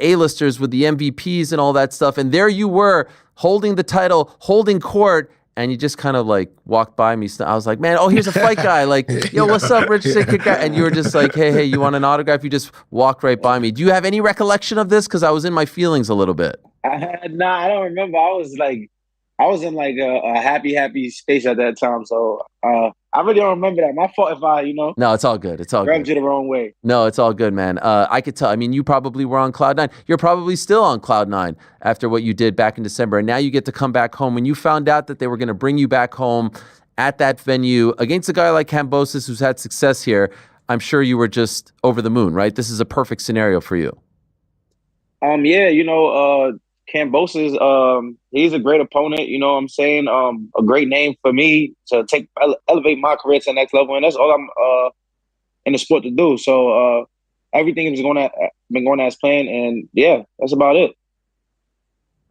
A-listers, with the MVPs and all that stuff. And there you were holding the title, holding court, and you just kind of like walked by me. I was like, man, oh, here's a fight guy. Like, yo, what's up, Richardson? And you were just like, hey, you want an autograph? You just walked right by me. Do you have any recollection of this? Because I was in my feelings a little bit. I don't remember. I was in like a happy space at that time. So I really don't remember that. My fault if I, No, it's all good. It's all grabbed good. you the wrong way. No, it's all good, man. I could tell. I mean, you probably were on cloud nine. You're probably still on cloud nine after what you did back in December. And now you get to come back home. When you found out that they were going to bring you back home at that venue against a guy like Kambosos who's had success here, I'm sure you were just over the moon, right? This is a perfect scenario for you. Kambosos, he's a great opponent, you know what I'm saying? A great name for me to elevate my career to the next level, and that's all I'm in the sport to do. So everything has been going as planned, and yeah, that's about it.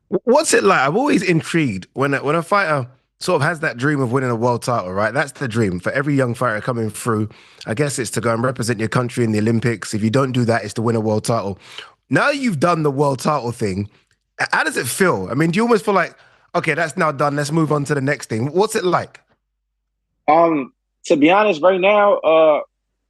What's it like? I'm always intrigued when a fighter sort of has that dream of winning a world title, right? That's the dream for every young fighter coming through. I guess it's to go and represent your country in the Olympics. If you don't do that, it's to win a world title. Now you've done the world title thing. How does it feel? I mean, do you almost feel like, okay, that's now done, let's move on to the next thing? What's it like? To be honest, right now,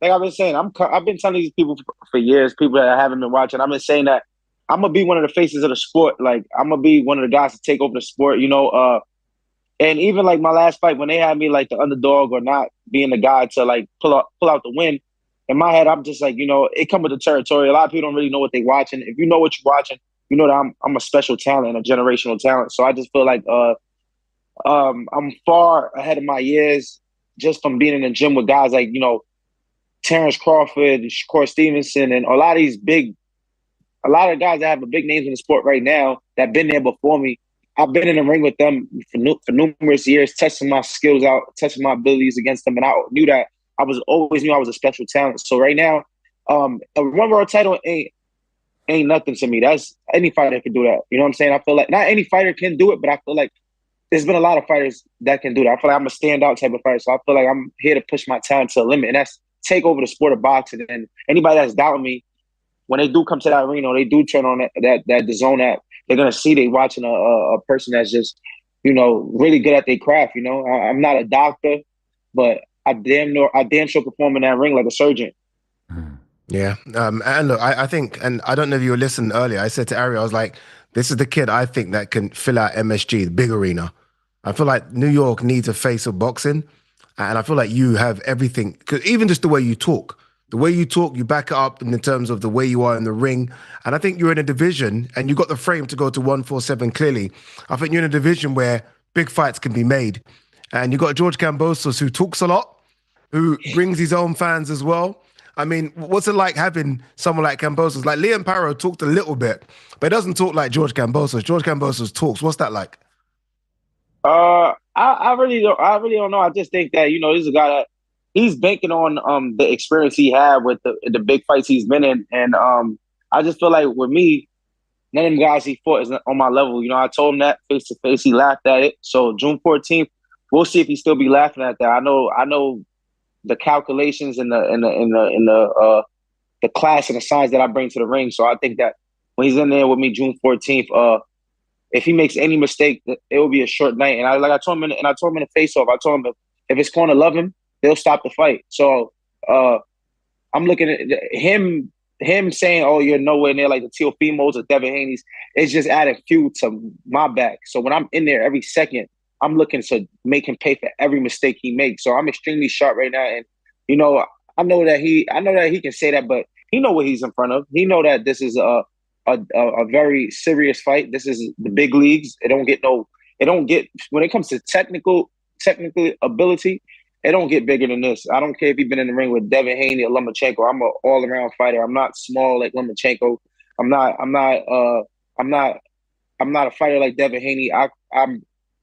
like I've been saying, I've been telling these people for years, people that haven't been watching, I've been saying that I'm going to be one of the faces of the sport. Like, I'm going to be one of the guys to take over the sport, and even like my last fight, when they had me like the underdog or not being the guy to like pull out the win, in my head, I'm just like, it come with the territory. A lot of people don't really know what they're watching. If you know what you're watching, you know that I'm a special talent, a generational talent. So I just feel like I'm far ahead of my years just from being in the gym with guys like, Terrence Crawford, Shakur Stevenson, and a lot of guys that have big names in the sport right now that been there before me. I've been in the ring with them for numerous years, testing my skills out, testing my abilities against them. And I knew that I always knew I was a special talent. So right now, a one world title ain't nothing to me. That's any fighter can do that. You know what I'm saying? I feel like not any fighter can do it, but I feel like there's been a lot of fighters that can do that. I feel like I'm a standout type of fighter. So I feel like I'm here to push my talent to the limit. And that's take over the sport of boxing. And anybody that's doubting me, when they do come to that arena, or they do turn on that DAZN app, they're gonna see they watching a person that's just, really good at their craft. I'm not a doctor, but I damn sure perform in that ring like a surgeon. Yeah. And look, I think, and I don't know if you were listening earlier, I said to Ariel, I was like, this is the kid I think that can fill out MSG, the big arena. I feel like New York needs a face of boxing. And I feel like you have everything, because even just the way you talk, you back it up in terms of the way you are in the ring. And I think you're in a division, and you got the frame to go to 147 clearly. I think you're in a division where big fights can be made. And you got George Kambosos, who talks a lot, who brings his own fans as well. I mean, what's it like having someone like Kambosos? Like Liam Parrow talked a little bit, but doesn't talk like George Kambosos. George Kambosos talks. What's that like? I really don't know. I just think that, this is a guy that he's banking on the experience he had with the big fights he's been in. And I just feel like with me, none of them guys he fought is on my level. I told him that face to face. He laughed at it. So June 14th, we'll see if he still be laughing at that. I know the calculations and the class and the size that I bring to the ring. So I think that when he's in there with me June 14th, if he makes any mistake, it will be a short night. And I told him in the face-off, I told him if his corner love him, they'll stop the fight. So I'm looking at him saying, "Oh, you're nowhere near like the Teofimos or Devin Haney's." It's just adding fuel to my back. So when I'm in there every second, I'm looking to make him pay for every mistake he makes. So I'm extremely sharp right now, and I know that he can say that, but he know what he's in front of. He know that this is a very serious fight. This is the big leagues. It don't get when it comes to technical ability, it don't get bigger than this. I don't care if you've been in the ring with Devin Haney or Lomachenko. I'm an all-around fighter. I'm not small like Lomachenko. I'm not a fighter like Devin Haney. I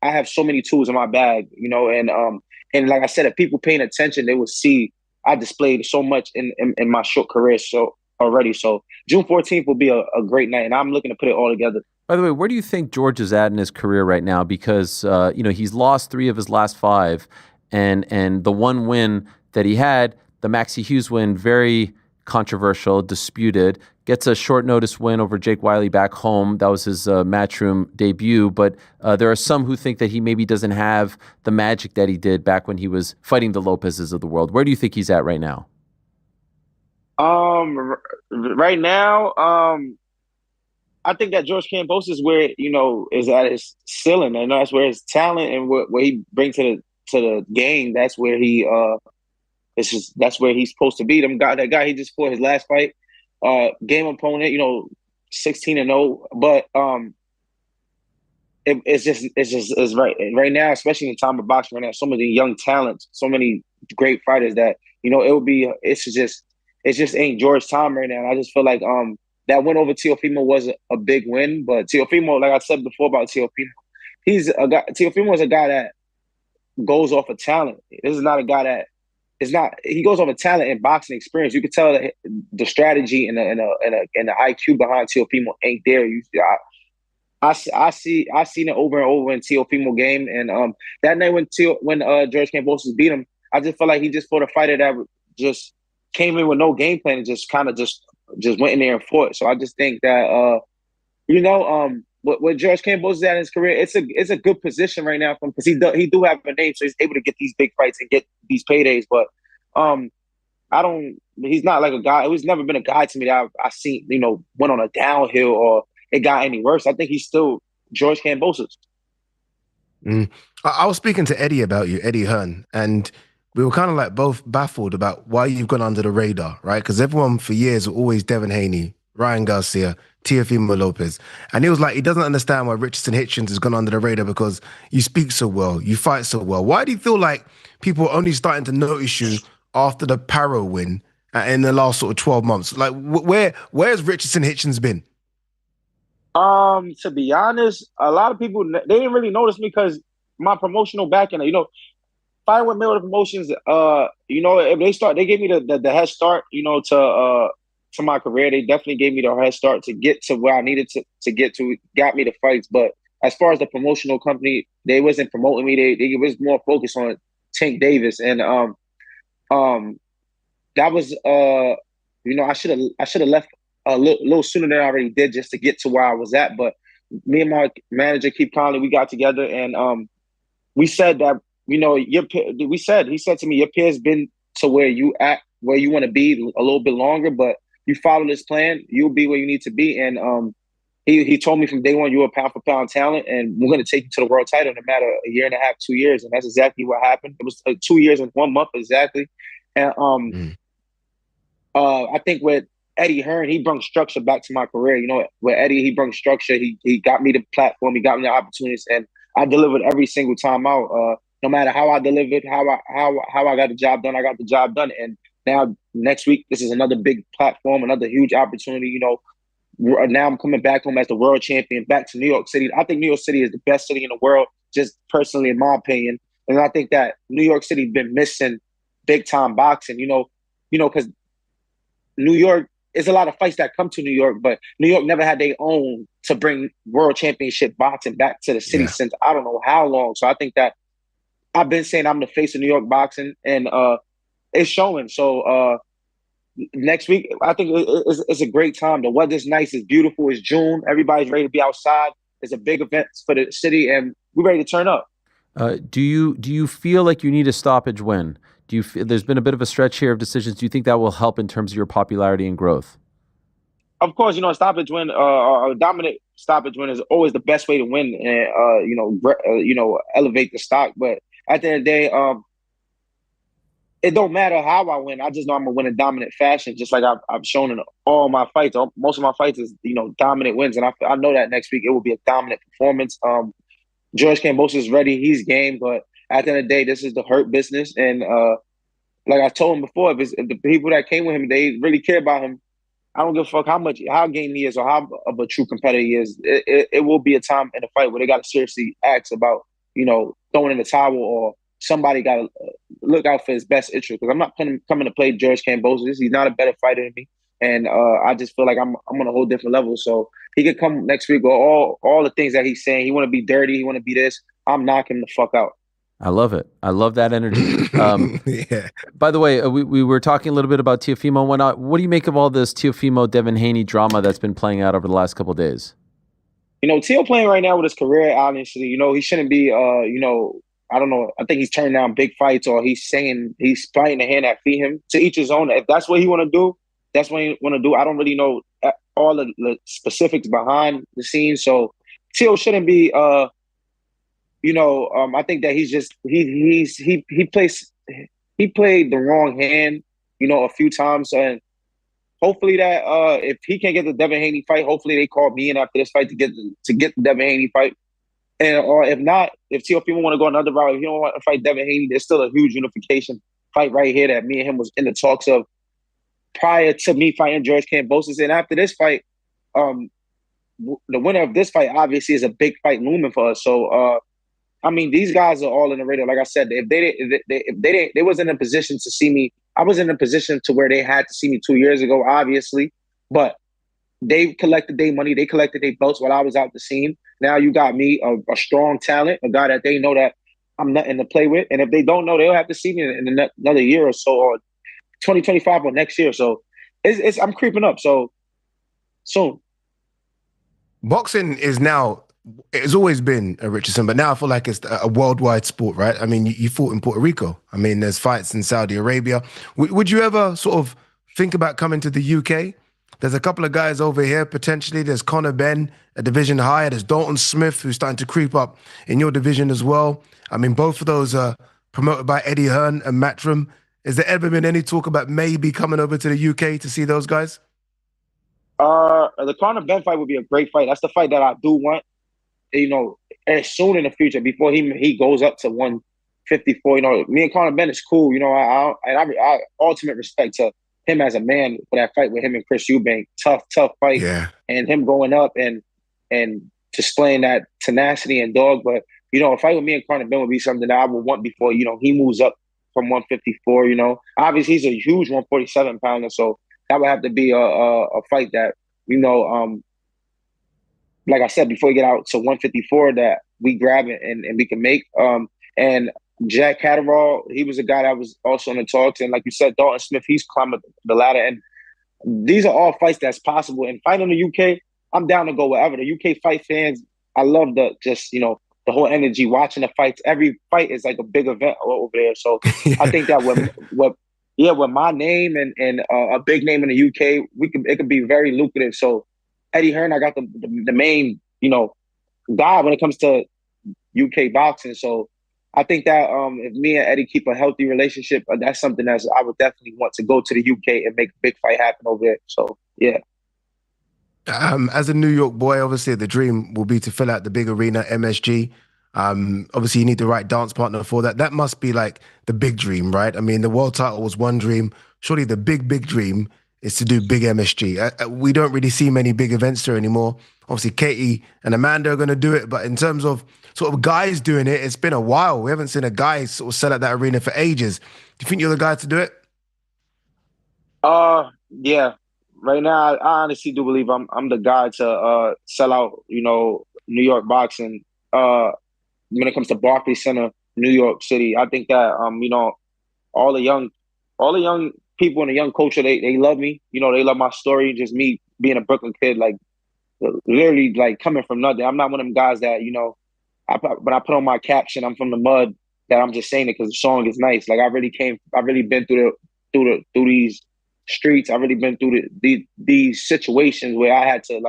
have so many tools in my bag, and like I said, if people paying attention, they will see I displayed so much in my short career already. So June 14th will be a great night, and I'm looking to put it all together. By the way, where do you think George is at in his career right now? Because he's lost 3 of his last 5, and the one win that he had, the Maxie Hughes win, very controversial, disputed. Gets a short notice win over Jake Wiley back home. That was his Matchroom debut. But there are some who think that he maybe doesn't have the magic that he did back when he was fighting the Lopez's of the world. Where do you think he's at right now? Right now, I think that George Kambosos is where is at his ceiling, and that's where his talent and what he brings to the game. That's where that's where he's supposed to be. That guy he just fought his last fight, game opponent, 16-0, but it's right now, especially in time of boxing right now. So many young talents, so many great fighters that it just ain't George time right now. And I just feel like that win over Teofimo was a big win, but Teofimo, like I said before about Teofimo, Teofimo is a guy that goes off of talent. This is not a guy that he goes off of talent and boxing experience. You can tell that the strategy and the IQ behind Teofimo ain't there. I seen it over and over in Teofimo game, and that night when George Kambosos beat him, I just felt like he just fought a fighter that just came in with no game plan and just kind of just went in there and fought. So I just think that what George Kambosos is at in his career, it's a good position right now because he do have a name, so he's able to get these big fights and get these paydays. But he's not like a guy. It was never been a guy to me that I seen went on a downhill or it got any worse. I think he's still George Kambosos. I was speaking to Eddie about you, Eddie Hearn, and we were kind of like both baffled about why you've gone under the radar, right? Because everyone for years were always Devin Haney, Ryan Garcia, Teofimo Lopez. And he was like, he doesn't understand why Richardson Hitchins has gone under the radar because you speak so well, you fight so well. Why do you feel like people are only starting to notice you after the Parrow win in the last sort of 12 months? Like, where's Richardson Hitchins been? To be honest, a lot of people, they didn't really notice me because my promotional backend, fighting with Miller Promotions, if they gave me the head start, to my career. They definitely gave me the head start to get to where I needed to get to, got me the fights. But as far as the promotional company, they wasn't promoting me. They was more focused on Tank Davis. And that was I should have left a little sooner than I already did just to get to where I was at. But me and my manager, Keith Conley, we got together and we said that he said to me, your peer's been to where you want to be a little bit longer, but you follow this plan, you'll be where you need to be. And he told me from day one, you're a pound for pound talent, and we're going to take you to the world title in a matter of a year and a half, 2 years. And that's exactly what happened. It was 2 years and 1 month exactly. And I think with Eddie Hearn, he brought structure back to my career. With Eddie, he brought structure. He got me the platform. He got me the opportunities, and I delivered every single time out. No matter how I delivered, how I got the job done, I got the job done. And now next week, this is another big platform, another huge opportunity. Now I'm coming back home as the world champion, back to New York City. I think New York City is the best city in the world, just personally, in my opinion. And I think that New York City's been missing big time boxing. Because New York, there's a lot of fights that come to New York, but New York never had their own to bring world championship boxing back to the city since I don't know how long. So I think that I've been saying I'm the face of New York boxing, and it's showing. So next week, I think it's a great time. The weather's nice. It's beautiful. It's June. Everybody's ready to be outside. It's a big event for the city, and we're ready to turn up. Do you feel like you need a stoppage win? Do you feel there's been a bit of a stretch here of decisions? Do you think that will help in terms of your popularity and growth? Of course, a stoppage win, a dominant stoppage win is always the best way to win and elevate the stock. But at the end of the day, it don't matter how I win. I just know I'm gonna win in dominant fashion, just like I've shown in all my fights. Most of my fights is dominant wins, and I know that next week it will be a dominant performance. George Kambosos is ready; he's game. But at the end of the day, this is the hurt business, and like I told him before, if the people that came with him, they really care about him. I don't give a fuck how game he is or how of a true competitor he is. It will be a time in the fight where they got to seriously ask about throwing in the towel, or somebody got to look out for his best interest. Because I'm not coming to play George Kambosos. He's not a better fighter than me, and I just feel like I'm on a whole different level. So he could come next week with all the things that he's saying. He want to be dirty. He want to be this. I'm knocking him the fuck out. I love it. I love that energy. Yeah. By the way, we were talking a little bit about Teofimo and whatnot. What do you make of all this Teofimo Devin Haney drama that's been playing out over the last couple of days? Teo playing right now with his career, honestly, he shouldn't be, I don't know. I think he's turning down big fights, or he's saying he's fighting the hand that feed him. To each his own. If that's what he want to do, that's what he want to do. I don't really know all the specifics behind the scenes. So Teo shouldn't be, I think that he's just he played the wrong hand, a few times, and hopefully that if he can't get the Devin Haney fight, hopefully they call me in after this fight to get the Devin Haney fight, and or if not, if Teofimo want to go another route, if he don't want to fight Devin Haney, there's still a huge unification fight right here that me and him was in the talks of prior to me fighting George Kambosos, and after this fight, the winner of this fight obviously is a big fight looming for us. So. These guys are all in the radar. Like I said, if they wasn't in a position to see me, I was in a position to where they had to see me 2 years ago, obviously. But they collected their money, they collected their belts while I was out the scene. Now you got me, a strong talent, a guy that they know that I'm nothing to play with. And if they don't know, they'll have to see me in another year or so, or 2025 or next year. So I'm creeping up. So soon. Boxing is now. It's always been a Richardson, but now I feel like it's a worldwide sport, right? You fought in Puerto Rico. There's fights in Saudi Arabia. Would you ever sort of think about coming to the UK? There's a couple of guys over here, potentially. There's Conor Benn, a division higher. There's Dalton Smith, who's starting to creep up in your division as well. Both of those are promoted by Eddie Hearn and Matchroom. Has there ever been any talk about maybe coming over to the UK to see those guys? The Conor Benn fight would be a great fight. That's the fight that I do want. As soon in the future, before he goes up to 154, me and Conor Benn is cool. I ultimate respect to him as a man for that fight with him and Chris Eubank. Tough fight. Yeah. And him going up and displaying that tenacity and dog. But, a fight with me and Conor Benn would be something that I would want before, he moves up from 154, Obviously, he's a huge 147 pounder, so that would have to be a fight that, like I said, before we get out to 154, that we grab it and we can make. And Jack Catterall, he was a guy that was also in the talks. And like you said, Dalton Smith, he's climbing the ladder. And these are all fights that's possible. And fighting in the UK, I'm down to go wherever. The UK fight fans, I love the the whole energy, watching the fights. Every fight is like a big event over there. So I think that with my name and a big name in the UK, it could be very lucrative. So Eddie Hearn, I got the main, guy when it comes to UK boxing. So I think that if me and Eddie keep a healthy relationship, that's something that I would definitely want to go to the UK and make a big fight happen over there. So, yeah. As a New York boy, obviously the dream will be to fill out the big arena, MSG. Obviously you need the right dance partner for that. That must be like the big dream, right? I mean, the world title was one dream. Surely the big dream is to do big MSG. We don't really see many big events there anymore. Obviously, Katie and Amanda are going to do it, but in terms of sort of guys doing it, it's been a while. We haven't seen a guy sort of sell out that arena for ages. Do you think you're the guy to do it? Yeah. Right now, I honestly do believe I'm the guy to sell out, New York boxing. When it comes to Barclays Center, New York City, I think that all the young people in the young culture, they love me. They love my story. Just me being a Brooklyn kid, like literally like coming from nothing. I'm not one of them guys that when I put on my caption, I'm from the mud, that I'm just saying it because the song is nice. Like I really been through these streets. I really been through these situations where I had to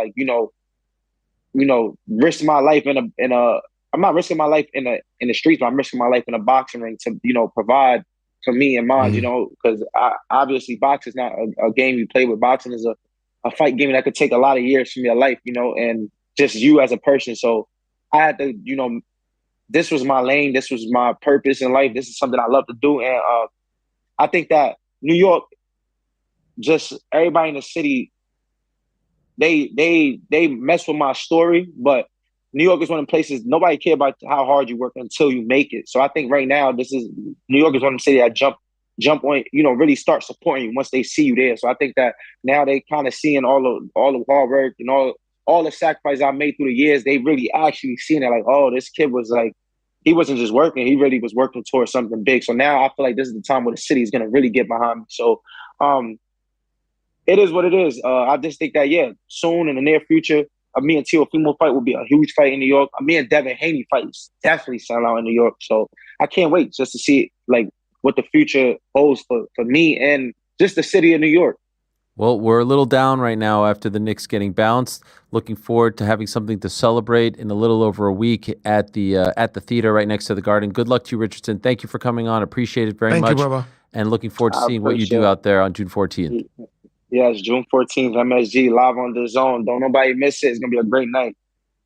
risk my life in a. I'm not risking my life in the streets, but I'm risking my life in a boxing ring to provide for me and mine. Because obviously boxing is not a game you play with. Boxing is a fight game that could take a lot of years from your life, and just you as a person. So I had to, this was my lane. This was my purpose in life. This is something I love to do. And I think that New York, just everybody in the city, they mess with my story, but New York is one of the places nobody care about how hard you work until you make it. So I think right now New York is one of the cities that jump on, really start supporting you once they see you there. So I think that now they kind of seeing all the hard work and all the sacrifices I made through the years. They really actually seeing it like, oh, this kid was like, he wasn't just working, he really was working towards something big. So now I feel like this is the time where the city is going to really get behind me. So it is what it is. I just think that, soon in the near future, me and Teofimo fight will be a huge fight in New York. Me and Devin Haney fight is definitely selling out in New York. So I can't wait just to see like what the future holds for me and just the city of New York. Well, we're a little down right now after the Knicks getting bounced. Looking forward to having something to celebrate in a little over a week at the theater right next to the Garden. Good luck to you, Richardson. Thank you for coming on. Appreciate it very much. Thank you, brother. And looking forward to seeing what you do out there on June 14th. Yes, June 14th, MSG, live on DAZN. Don't nobody miss it. It's going to be a great night.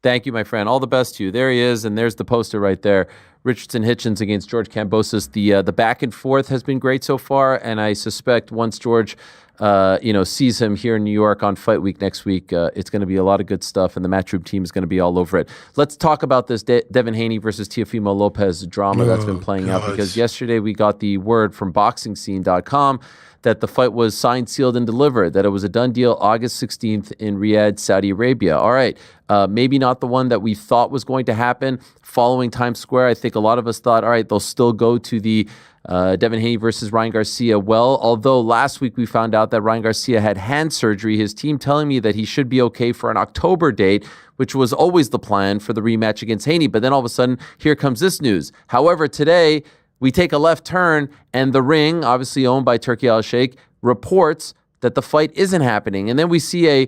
Thank you, my friend. All the best to you. There he is, and there's the poster right there. Richardson Hitchins against George Kambosos. The back and forth has been great so far, and I suspect once George sees him here in New York on Fight Week next week, it's going to be a lot of good stuff, and the Matchroom team is going to be all over it. Let's talk about this Devin Haney versus Teofimo Lopez drama that's been playing out, because yesterday we got the word from BoxingScene.com that the fight was signed, sealed, and delivered, that it was a done deal August 16th in Riyadh, Saudi Arabia. All right, maybe not the one that we thought was going to happen following Times Square. I think a lot of us thought, all right, they'll still go to the Devin Haney versus Ryan Garcia. Well, although last week we found out that Ryan Garcia had hand surgery, his team telling me that he should be okay for an October date, which was always the plan for the rematch against Haney. But then all of a sudden, here comes this news. However, today, we take a left turn, and The Ring, obviously owned by Turki Al-Sheikh, reports that the fight isn't happening. And then we see a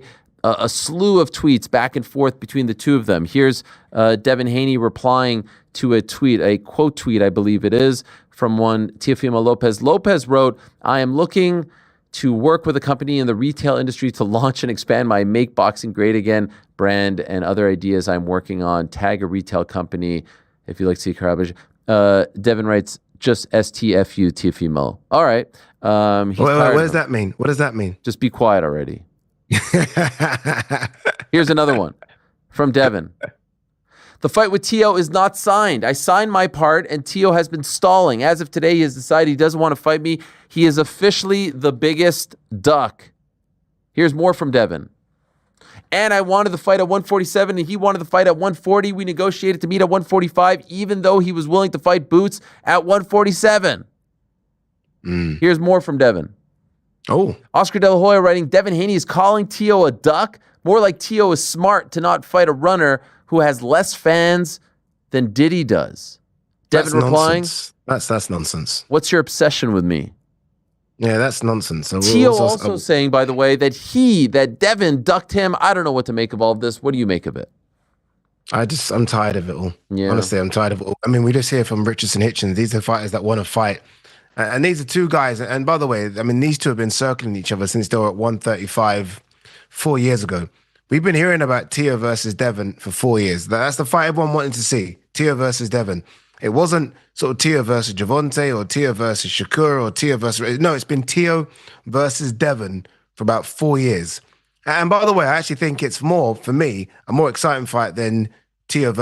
slew of tweets back and forth between the two of them. Here's Devin Haney replying to a tweet, a quote tweet, I believe it is, from one Teofimo Lopez. Lopez wrote, "I am looking to work with a company in the retail industry to launch and expand my Make Boxing Great Again brand and other ideas I'm working on. Tag a retail company if you like to see Karabaj." Devin writes, just STFU Teofimo. All right. What does that mean? What does that mean? Just be quiet already. Here's another one from Devin. "The fight with Teo is not signed. I signed my part, and Teo has been stalling. As of today, he has decided he doesn't want to fight me. He is officially the biggest duck." Here's more from Devin. And I wanted the fight at 147, and he wanted the fight at 140. We negotiated to meet at 145, even though he was willing to fight Boots at 147. Here's more from Devin. Oh. Oscar De La Hoya writing, Devin Haney is calling Tio a duck. More like Tio is smart to not fight a runner who has less fans than Diddy does. Devin That's replying, nonsense. That's nonsense. What's your obsession with me? Yeah, that's nonsense. So Tio also saying, by the way, that Devin ducked him. I don't know what to make of all of this. What do you make of it? I'm tired of it all. Yeah. Honestly, I'm tired of it all. I mean, we just hear from Richardson Hitchins. These are fighters that want to fight. And these are two guys. And by the way, I mean, these two have been circling each other since they were at 135 4 years ago. We've been hearing about Tio versus Devin for 4 years. That's the fight everyone wanted to see. Tio versus Devin. It wasn't sort of Tio versus Javante or Tio versus Shakur or Tio versus... No, it's been Tio versus Devin for about 4 years. And by the way, I actually think it's more, for me, a more exciting fight than Devin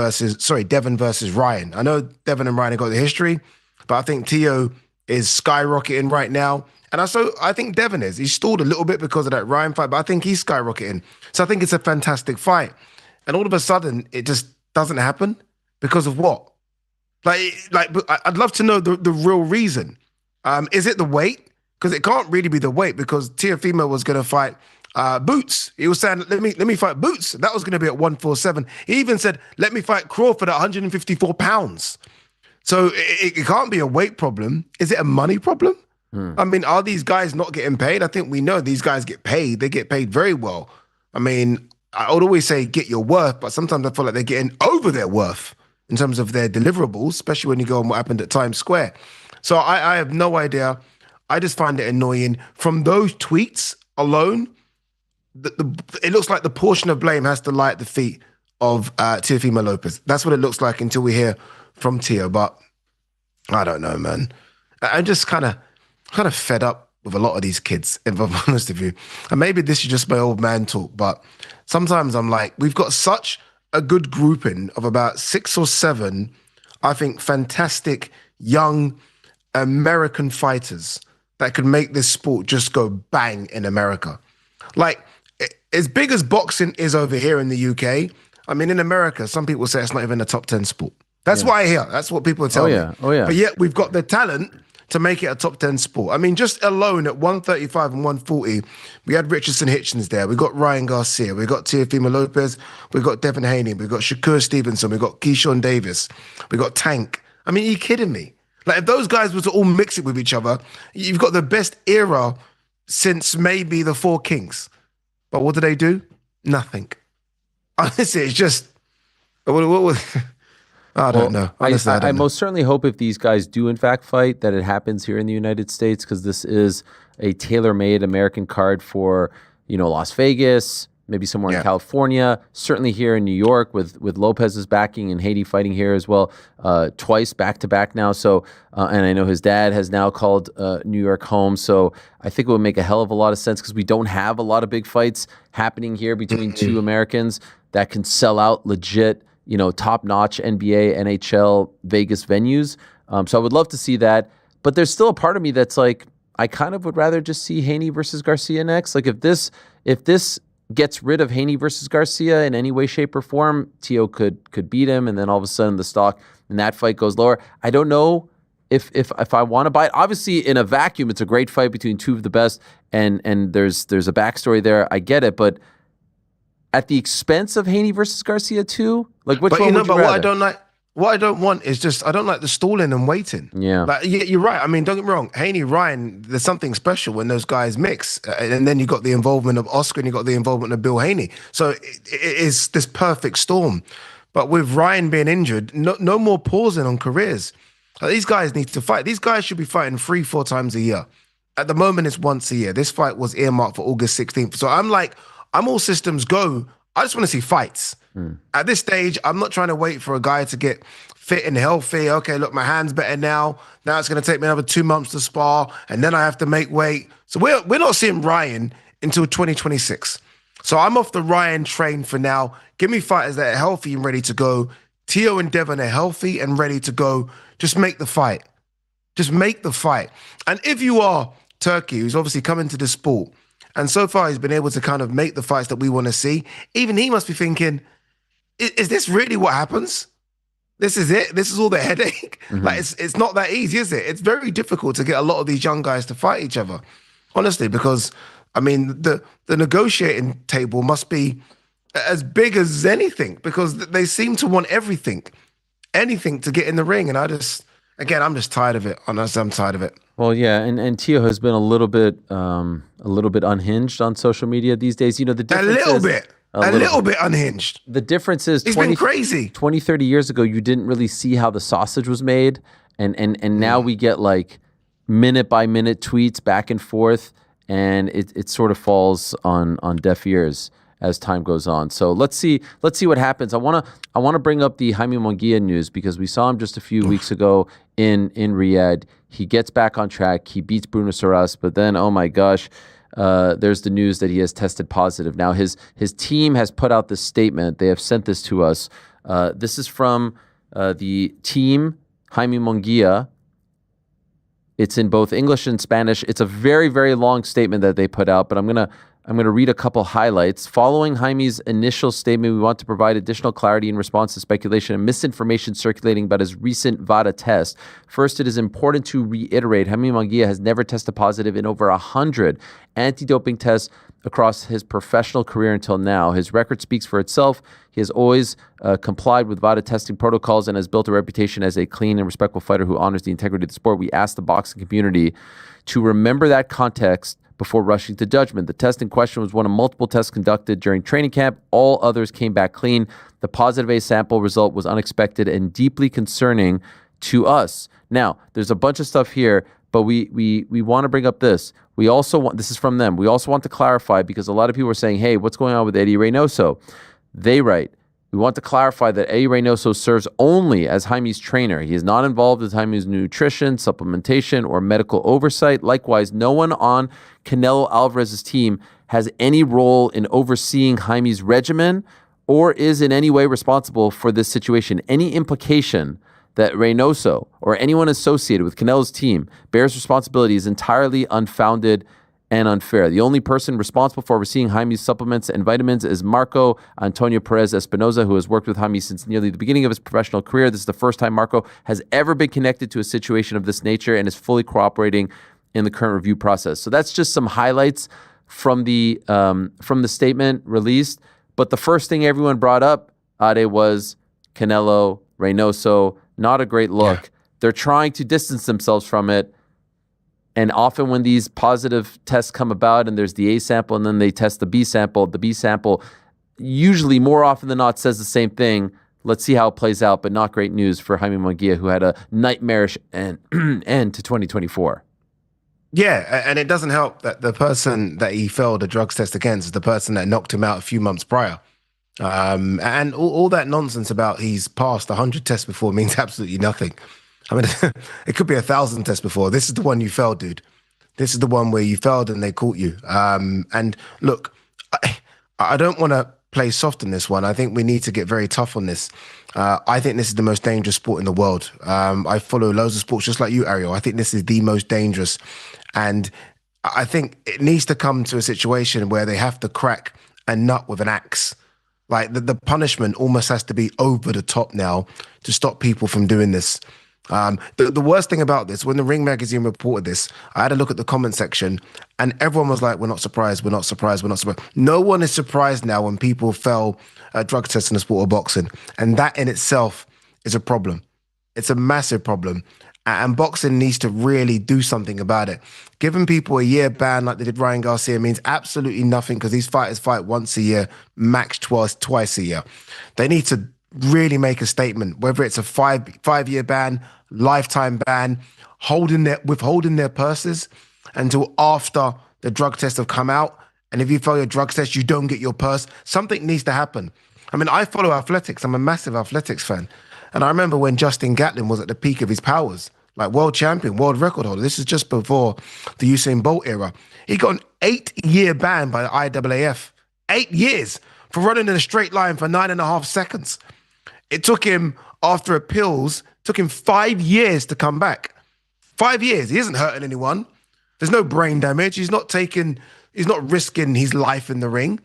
versus Ryan. I know Devin and Ryan have got the history, but I think Tio is skyrocketing right now. And I think Devin is. He's stalled a little bit because of that Ryan fight, but I think he's skyrocketing. So I think it's a fantastic fight. And all of a sudden, it just doesn't happen because of what? Like, I'd love to know the real reason. Is it the weight? Because it can't really be the weight because Teofimo was going to fight Boots. He was saying, let me fight Boots. That was going to be at 147. He even said, let me fight Crawford at 154 pounds. So it can't be a weight problem. Is it a money problem? I mean, are these guys not getting paid? I think we know these guys get paid. They get paid very well. I mean, I would always say get your worth, but sometimes I feel like they're getting over their worth in terms of their deliverables, especially when you go on what happened at Times Square. So I have no idea. I just find it annoying. From those tweets alone, it looks like the portion of blame has to lie at the feet of Teofimo Lopez. That's what it looks like until we hear from Tio. But I don't know, man. I'm just kind of fed up with a lot of these kids, if I'm honest with you. And maybe this is just my old man talk, but sometimes I'm like, we've got such a good grouping of about 6 or 7, I think, fantastic young American fighters that could make this sport just go bang in America. Like, as big as boxing is over here in the UK, I mean, in America, some people say it's not even a top 10 sport. That's what I hear. That's what people tell me. Oh, yeah. But yet we've got the talent to make it a top 10 sport. I mean, just alone at 135 and 140, we had Richardson Hitchins there. We got Ryan Garcia. We got Teofimo Lopez. We got Devin Haney. We got Shakur Stevenson. We got Keyshawn Davis. We got Tank. I mean, are you kidding me? Like, if those guys were to all mix it with each other, you've got the best era since maybe the Four Kings. But what do? Nothing. Honestly, it's just... I don't know. Honestly, I most certainly hope if these guys do in fact fight that it happens here in the United States, because this is a tailor-made American card for, Las Vegas, maybe somewhere in California, certainly here in New York with Lopez's backing and Haiti fighting here as well, twice back-to-back now. So, and I know his dad has now called New York home. So I think it would make a hell of a lot of sense because we don't have a lot of big fights happening here between two Americans that can sell out legit, top-notch NBA, NHL, Vegas venues. So I would love to see that. But there's still a part of me that's like, I kind of would rather just see Haney versus Garcia next. Like, if this gets rid of Haney versus Garcia in any way, shape, or form, Tio could beat him, and then all of a sudden the stock in that fight goes lower. I don't know if I want to buy it. Obviously, in a vacuum, it's a great fight between two of the best, and there's a backstory there. I get it, but at the expense of Haney versus Garcia too? Like, which one would you rather? What I don't want is just, I don't like the stalling and waiting. Yeah. Like, you're right. I mean, don't get me wrong. Haney, Ryan, there's something special when those guys mix. And then you got the involvement of Oscar and you got the involvement of Bill Haney. So it is this perfect storm. But with Ryan being injured, no more pausing on careers. These guys need to fight. These guys should be fighting 3-4 times a year. At the moment, it's once a year. This fight was earmarked for August 16th. So I'm all systems go. I just want to see fights. At this stage, I'm not trying to wait for a guy to get fit and healthy. Okay, look, my hand's better now. Now it's going to take me another 2 months to spar, and then I have to make weight. So we're not seeing Ryan until 2026. So I'm off the Ryan train for now. Give me fighters that are healthy and ready to go. Tio and Devin are healthy and ready to go. Just make the fight. Just make the fight. And if you are Turkey, who's obviously come into the sport, And so far, he's been able to kind of make the fights that we want to see. Even he must be thinking, is this really what happens? This is it? This is all the headache? Like, it's not that easy, is it? It's very difficult to get a lot of these young guys to fight each other, honestly, because, I mean, the negotiating table must be as big as anything because they seem to want anything to get in the ring. And I'm just tired of it. Honestly, I'm tired of it. Well, yeah, and Tio has been a little bit unhinged on social media these days. You know, the difference a little bit unhinged. The difference is he's been crazy. 20, 30 years ago, you didn't really see how the sausage was made. And now we get like minute by minute tweets back and forth, and it sort of falls on deaf ears as time goes on. So let's see what happens. I wanna bring up the Jaime Munguia news because we saw him just a few weeks ago in Riyadh. He gets back on track. He beats Bruno Saras, but then, oh my gosh, there's the news that he has tested positive. Now his team has put out this statement. They have sent this to us. This is from the team, Jaime Munguia. It's in both English and Spanish. It's a very, very long statement that they put out, but I'm gonna read a couple highlights. Following Jaime's initial statement, we want to provide additional clarity in response to speculation and misinformation circulating about his recent VADA test. First, it is important to reiterate, Jaime Munguia has never tested positive in over 100 anti-doping tests across his professional career until now. His record speaks for itself. He has always complied with VADA testing protocols and has built a reputation as a clean and respectful fighter who honors the integrity of the sport. We ask the boxing community to remember that context before rushing to judgment. The test in question was one of multiple tests conducted during training camp. All others came back clean. The positive A sample result was unexpected and deeply concerning to us. Now, there's a bunch of stuff here, but we want to bring up this. We also want, this is from them, we also want to clarify because a lot of people are saying, hey, what's going on with Eddie Reynoso? They write, we want to clarify that Eddie Reynoso serves only as Jaime's trainer. He is not involved with Jaime's nutrition, supplementation, or medical oversight. Likewise, no one on Canelo Alvarez's team has any role in overseeing Jaime's regimen or is in any way responsible for this situation. Any implication that Reynoso or anyone associated with Canelo's team bears responsibility is entirely unfounded and unfair. The only person responsible for overseeing Jaime's supplements and vitamins is Marco Antonio Perez Espinoza, who has worked with Jaime since nearly the beginning of his professional career. This is the first time Marco has ever been connected to a situation of this nature and is fully cooperating in the current review process. So that's just some highlights from the statement released. But the first thing everyone brought up, Ade, was Canelo, Reynoso. Not a great look. Yeah. They're trying to distance themselves from it. And often when these positive tests come about and there's the A sample and then they test the B sample usually more often than not says the same thing. Let's see how it plays out, but not great news for Jaime Munguia, who had a nightmarish end to 2024. Yeah, and it doesn't help that the person that he failed a drugs test against is the person that knocked him out a few months prior. And all that nonsense about he's passed 100 tests before means absolutely nothing. I mean, it could be 1,000 tests before. This is the one you failed, dude. This is the one where you failed and they caught you. And look, I don't want to play soft in this one. I think we need to get very tough on this. I think this is the most dangerous sport in the world. I follow loads of sports just like you, Ariel. I think this is the most dangerous. And I think it needs to come to a situation where they have to crack a nut with an axe. Like the punishment almost has to be over the top now to stop people from doing this. The worst thing about this, when the Ring magazine reported this, I had a look at the comment section and everyone was like, we're not surprised, we're not surprised, we're not surprised. No one is surprised now when people fail drug tests in the sport of boxing. And that in itself is a problem. It's a massive problem. And boxing needs to really do something about it. Giving people a year ban like they did Ryan Garcia means absolutely nothing because these fighters fight once a year, max twice a year. They need to really make a statement, whether it's a five-year ban, lifetime ban, withholding their purses until after the drug tests have come out. And if you fail your drug test, you don't get your purse. Something needs to happen. I mean, I follow athletics. I'm a massive athletics fan. And I remember when Justin Gatlin was at the peak of his powers, like world champion, world record holder. This is just before the Usain Bolt era. He got an 8-year ban by the IAAF. 8 years for running in a straight line for 9.5 seconds. It took him, after appeals, took him 5 years to come back. 5 years. He isn't hurting anyone. There's no brain damage. He's not taking risking his life in the ring.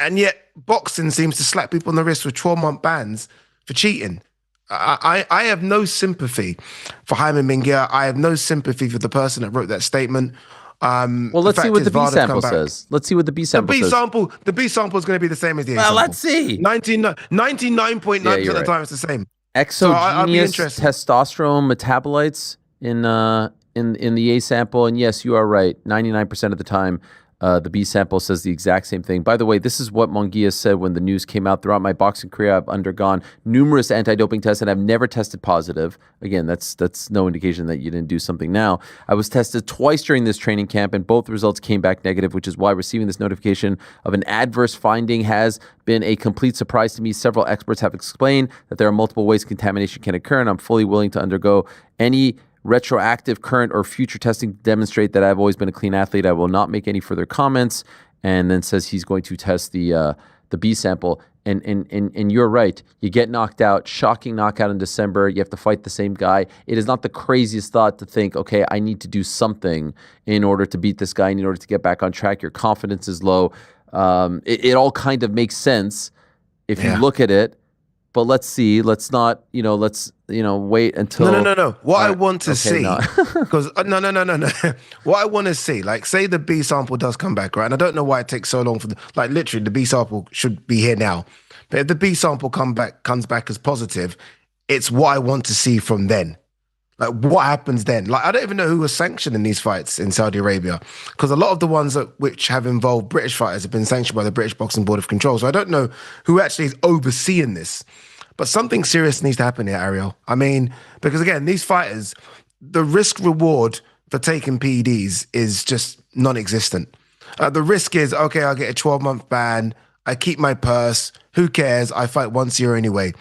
And yet boxing seems to slap people on the wrist with 12-month bans for cheating. I have no sympathy for Jaime Munguia. I have no sympathy for the person that wrote that statement. Well, let's see what the B sample says. Let's see what the B sample says. The B sample is going to be the same as the A well, sample. Let's see. 99.9% of the time it's the same. Exogenous testosterone metabolites in the A sample, and yes, you are right. 99% of the time, the B sample says the exact same thing. By the way, this is what Munguia said when the news came out. Throughout my boxing career, I've undergone numerous anti-doping tests, and I've never tested positive. Again, that's no indication that you didn't do something now. I was tested twice during this training camp, and both results came back negative, which is why receiving this notification of an adverse finding has been a complete surprise to me. Several experts have explained that there are multiple ways contamination can occur, and I'm fully willing to undergo any retroactive, current, or future testing to demonstrate that I've always been a clean athlete. I will not make any further comments. And then says he's going to test the B sample. And you're right. You get knocked out, shocking knockout in December. You have to fight the same guy. It is not the craziest thought to think, okay, I need to do something in order to beat this guy, in order to get back on track. Your confidence is low. It all kind of makes sense if you look at it. But let's see. Let's not, wait until. No. What I want to see, because no. What I want to see, like, say the B sample does come back, right? And I don't know why it takes so long for literally the B sample should be here now. But if the B sample comes back as positive, it's what I want to see from then. Like, what happens then? Like, I don't even know who was sanctioning these fights in Saudi Arabia, because a lot of the ones which have involved British fighters have been sanctioned by the British Boxing Board of Control. So I don't know who actually is overseeing this. But something serious needs to happen here, Ariel. I mean, because again, these fighters, the risk reward for taking PEDs is just non-existent. The risk is, okay, I'll get a 12-month ban. I keep my purse. Who cares? I fight once a year anyway.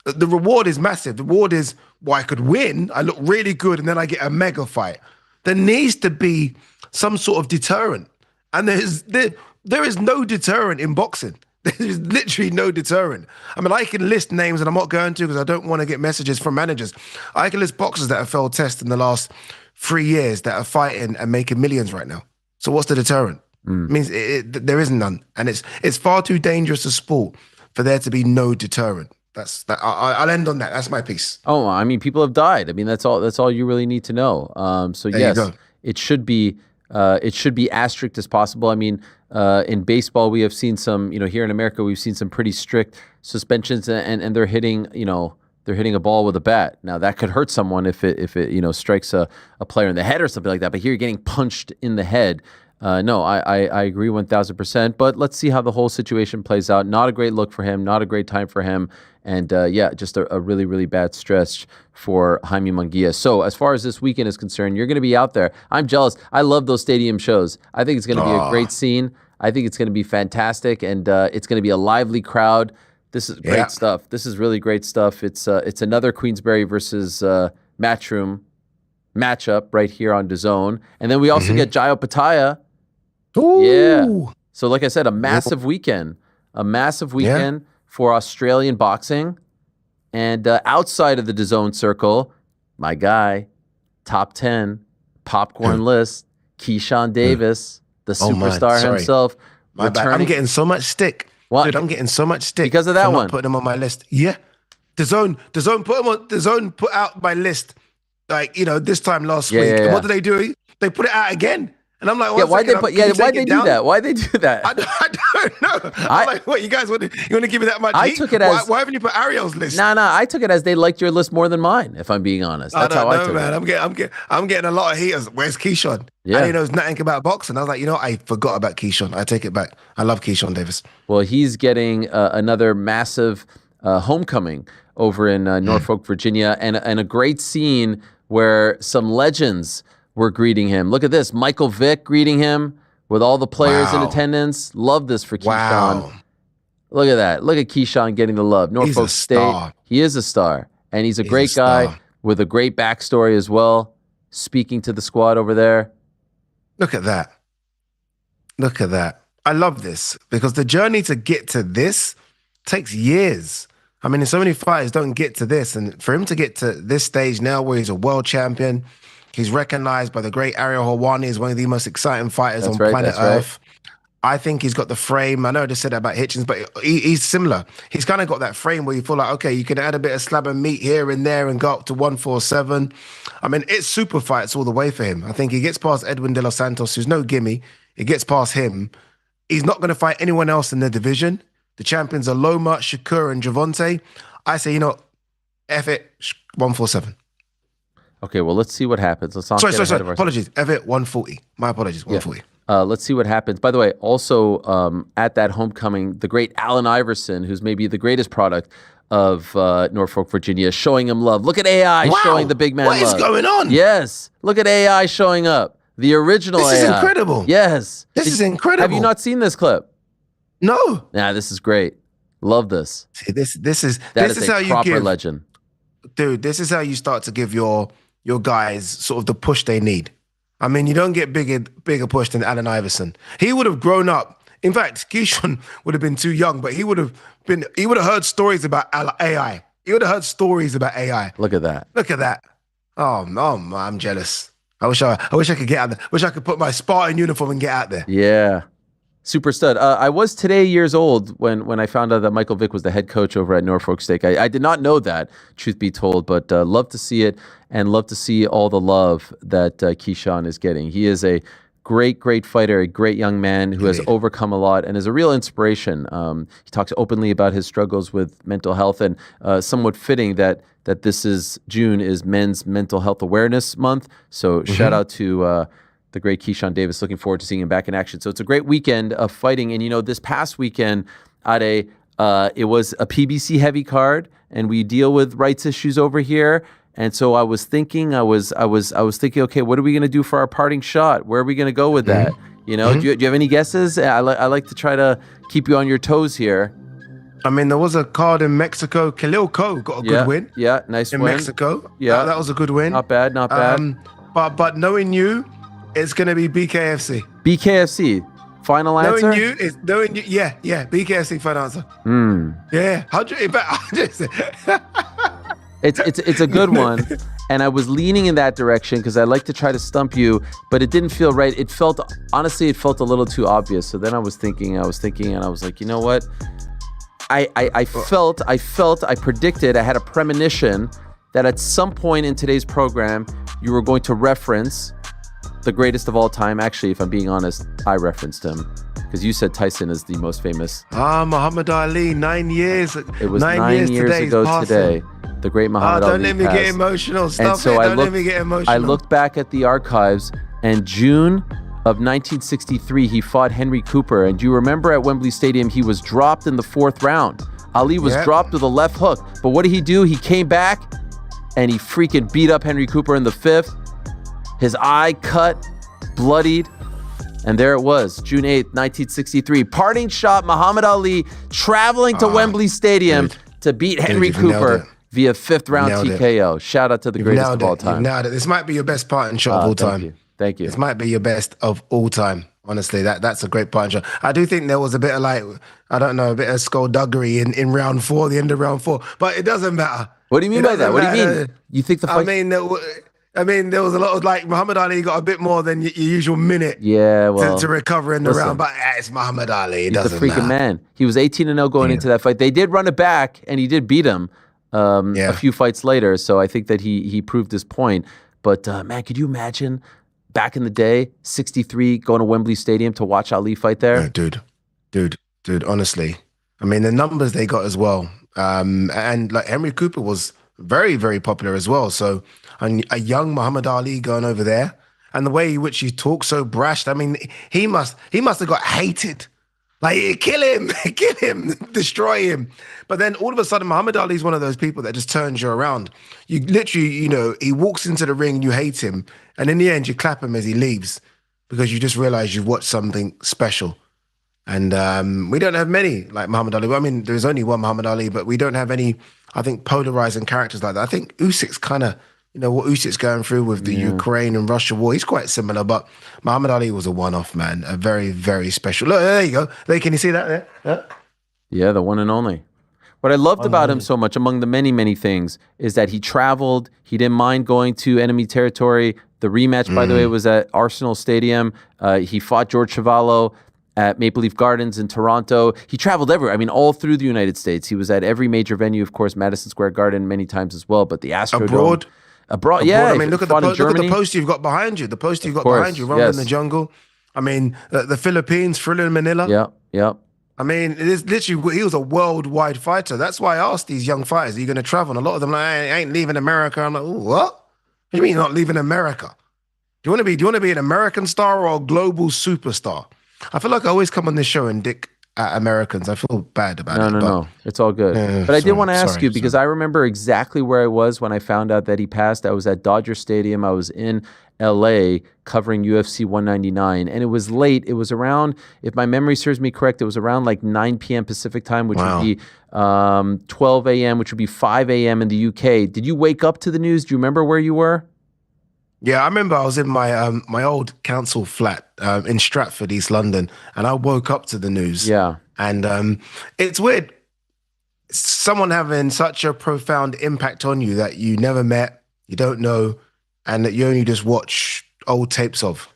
The reward is massive. The reward is, well, I could win. I look really good, and then I get a mega fight. There needs to be some sort of deterrent. And there is no deterrent in boxing. There's literally no deterrent. I mean, I can list names, and I'm not going to because I don't want to get messages from managers. I can list boxers that have failed tests in the last 3 years that are fighting and making millions right now. So what's the deterrent? It means there isn't none. And it's far too dangerous a sport for there to be no deterrent. I'll end on that. That's my piece. Oh, I mean, people have died. I mean, that's all you really need to know. So there yes, it should be as strict as possible. I mean, in baseball, we have seen some, here in America, we've seen some pretty strict suspensions, and they're hitting, they're hitting a ball with a bat. Now that could hurt someone if it strikes a player in the head or something like that. But here you're getting punched in the head. No, I agree 1,000%. But let's see how the whole situation plays out. Not a great look for him. Not a great time for him. And just a really, really bad stretch for Jaime Munguia. So as far as this weekend is concerned, you're going to be out there. I'm jealous. I love those stadium shows. I think it's going to be a great scene. I think it's going to be fantastic, and it's going to be a lively crowd. This is great stuff. This is really great stuff. It's another Queensberry versus Matchroom matchup right here on DAZN. And then we also get Jayo Pataya. Ooh. Yeah. So like I said, a massive weekend. A massive weekend for Australian boxing. And outside of the DAZN circle, my guy, top 10, popcorn list, Keyshawn Davis, the superstar himself. My bad. I'm getting so much stick. What? Dude, I'm getting so much stick. Because of that one. Not putting him on my list. Yeah. DAZN put out my list, this time last week. And what did they do? They put it out again. And I'm like, why'd they do that? Why'd they do that? I don't know. I'm like, what, you guys want to give me that much heat? Took it as, why haven't you put Ariel's list? Nah, I took it as they liked your list more than mine, if I'm being honest. That's how I took it. I'm getting a lot of haters. Where's Keyshawn? Yeah. He knows nothing about boxing. I was like, I forgot about Keyshawn. I take it back. I love Keyshawn Davis. Well, he's getting another massive homecoming over in Norfolk, Virginia, and a great scene where some legends were greeting him. Look at this. Michael Vick greeting him with all the players in attendance. Love this for Keyshawn. Wow. Look at that. Look at Keyshawn getting the love. Norfolk State. He is a star. And he's a great guy with a great backstory as well, speaking to the squad over there. Look at that. Look at that. I love this because the journey to get to this takes years. I mean, so many fighters don't get to this. And for him to get to this stage now where he's a world champion, he's recognized by the great Ariel Helwani as one of the most exciting fighters on planet Earth. I think he's got the frame. I know I just said that about Hitchins, but he's similar. He's kind of got that frame where you feel like, okay, you can add a bit of slab and meat here and there and go up to 147. I mean, it's super fights all the way for him. I think he gets past Edwin De Los Santos, who's no gimme. He gets past him. He's not going to fight anyone else in the division. The champions are Loma, Shakur, and Javante. I say, F it, 147. Okay, well, let's see what happens. Let's not sorry. Apologies. F it, 140. My apologies, 140. Yeah. Let's see what happens. By the way, also at that homecoming, the great Allen Iverson, who's maybe the greatest product of Norfolk, Virginia, showing him love. Look at AI showing the big man love. What is going on? Yes. Look at AI showing up. The original AI. This is incredible. Yes. This is incredible. Have you not seen this clip? No. Nah, this is great. Love this. See, this is how you give legend. Dude, this is how you start to give your guys sort of the push they need. I mean, you don't get bigger push than Allen Iverson. He would have grown up. In fact, Keyshawn would have been too young, but he would have heard stories about AI. He would have heard stories about AI. Look at that. Look at that. Oh, I'm jealous. I wish I could get out there. Wish I could put my Spartan uniform and get out there. Yeah. Super stud. I was today years old when I found out that Michael Vick was the head coach over at Norfolk State. I did not know that, truth be told, but love to see it and love to see all the love that Keyshawn is getting. He is a great fighter, a great young man who has overcome a lot and is a real inspiration. He talks openly about his struggles with mental health, and somewhat fitting that this is June is Men's Mental Health Awareness Month. So shout out to the great Keyshawn Davis. Looking forward to seeing him back in action. So it's a great weekend of fighting. And this past weekend, it was a PBC heavy card, and we deal with rights issues over here. And so I was thinking, okay, what are we going to do for our parting shot? Where are we going to go with that? Do you have any guesses? I like to try to keep you on your toes here. I mean, there was a card in Mexico. Khalil Ko got a good win. Yeah, nice in win. Mexico. Yeah, that was a good win. Not bad. But knowing you, it's going to be BKFC. BKFC. Final answer? Knowing you, yeah, BKFC final answer. Yeah, 100. It's a good one, and I was leaning in that direction because I like to try to stump you, but it didn't feel right. It felt a little too obvious. So then I was thinking, and I was like, you know what? I predicted, I had a premonition that at some point in today's program, you were going to reference the greatest of all time. Actually, if I'm being honest, I referenced him because you said Tyson is the most famous. Muhammad Ali, 9 years. It was 9 years ago today. The great Muhammad Ali. Don't let me get emotional. Let me get emotional. I looked back at the archives, and June of 1963, he fought Henry Cooper. And do you remember at Wembley Stadium, he was dropped in the 4th round. Ali was dropped with a left hook. But what did he do? He came back, and he freaking beat up Henry Cooper in the 5th. His eye cut, bloodied, and there it was, June 8th, 1963. Parting shot, Muhammad Ali traveling to Wembley Stadium to beat Henry Cooper via 5th round TKO. Shout out to the greatest of all time. Nailed it. This might be your best parting shot of all time. Thank you. This might be your best of all time. Honestly, that's a great parting shot. I do think there was a bit of a bit of skullduggery in round 4, the end of round 4, but it doesn't matter. What do you mean by that? What do you mean? You think the fight... I mean, there was a lot of Muhammad Ali got a bit more than your usual minute to recover in the round, but it's Muhammad Ali. It doesn't matter. He's the freaking man. He was 18-0 going into that fight. They did run it back, and he did beat him a few fights later, so I think that he proved his point. But, man, could you imagine back in the day, 63, going to Wembley Stadium to watch Ali fight there? Yeah, dude, honestly. I mean, the numbers they got as well. And Henry Cooper was very, very popular as well. So a young Muhammad Ali going over there, and the way in which he talks so brash. I mean, he must have got hated. Kill him, destroy him. But then all of a sudden, Muhammad Ali is one of those people that just turns you around. You literally, he walks into the ring, you hate him, and in the end, you clap him as he leaves because you just realize you've watched something special. And we don't have many like Muhammad Ali. I mean, there's only one Muhammad Ali, but we don't have any, I think, polarizing characters like that. I think Usyk's kind of, what Usyk's going through with the Ukraine and Russia war, he's quite similar, but Muhammad Ali was a one-off, man. A very, very special. Look, there you go. Can you see that there? Yeah, the one and only. What I loved about him so much, among the many, many things, is that he traveled. He didn't mind going to enemy territory. The rematch, by the way, was at Arsenal Stadium. He fought George Chuvalo. at Maple Leaf Gardens in Toronto. He traveled everywhere. I mean, all through the United States. He was at every major venue, of course, Madison Square Garden many times as well, but the Astrodome. Abroad, yeah. I mean, look at the post you've got behind you. The post you've got behind you, Rumble in the Jungle. I mean, the Philippines, Thriller in Manila. Yeah. I mean, it is literally, he was a worldwide fighter. That's why I asked these young fighters, are you going to travel? And a lot of them like, I ain't leaving America. I'm like, ooh, what? What do you mean you're not leaving America? Do you want to be an American star or a global superstar? I feel like I always come on this show and dick at Americans. I feel bad about it. No. It's all good. But I did want to ask you, because I remember exactly where I was when I found out that he passed. I was at Dodger Stadium. I was in LA covering UFC 199, and it was late. It was around, if my memory serves me correct, it was around like 9 p.m. Pacific time, which would be 12 a.m., which would be 5 a.m. in the UK. Did you wake up to the news? Do you remember where you were? Yeah, I remember I was in my my old council flat in Stratford, East London, and I woke up to the news. Yeah. And it's weird. Someone having such a profound impact on you that you never met, you don't know, and that you only just watch old tapes of.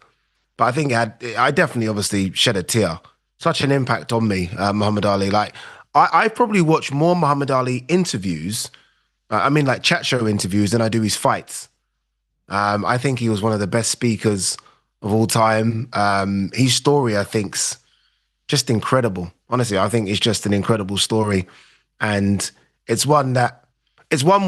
But I think I definitely obviously shed a tear. Such an impact on me, Muhammad Ali. Like, I probably watch more Muhammad Ali interviews, like chat show interviews, than I do his fights. I think he was one of the best speakers of all time. His story, I think, is just incredible. Honestly, I think it's just an incredible story. And it's one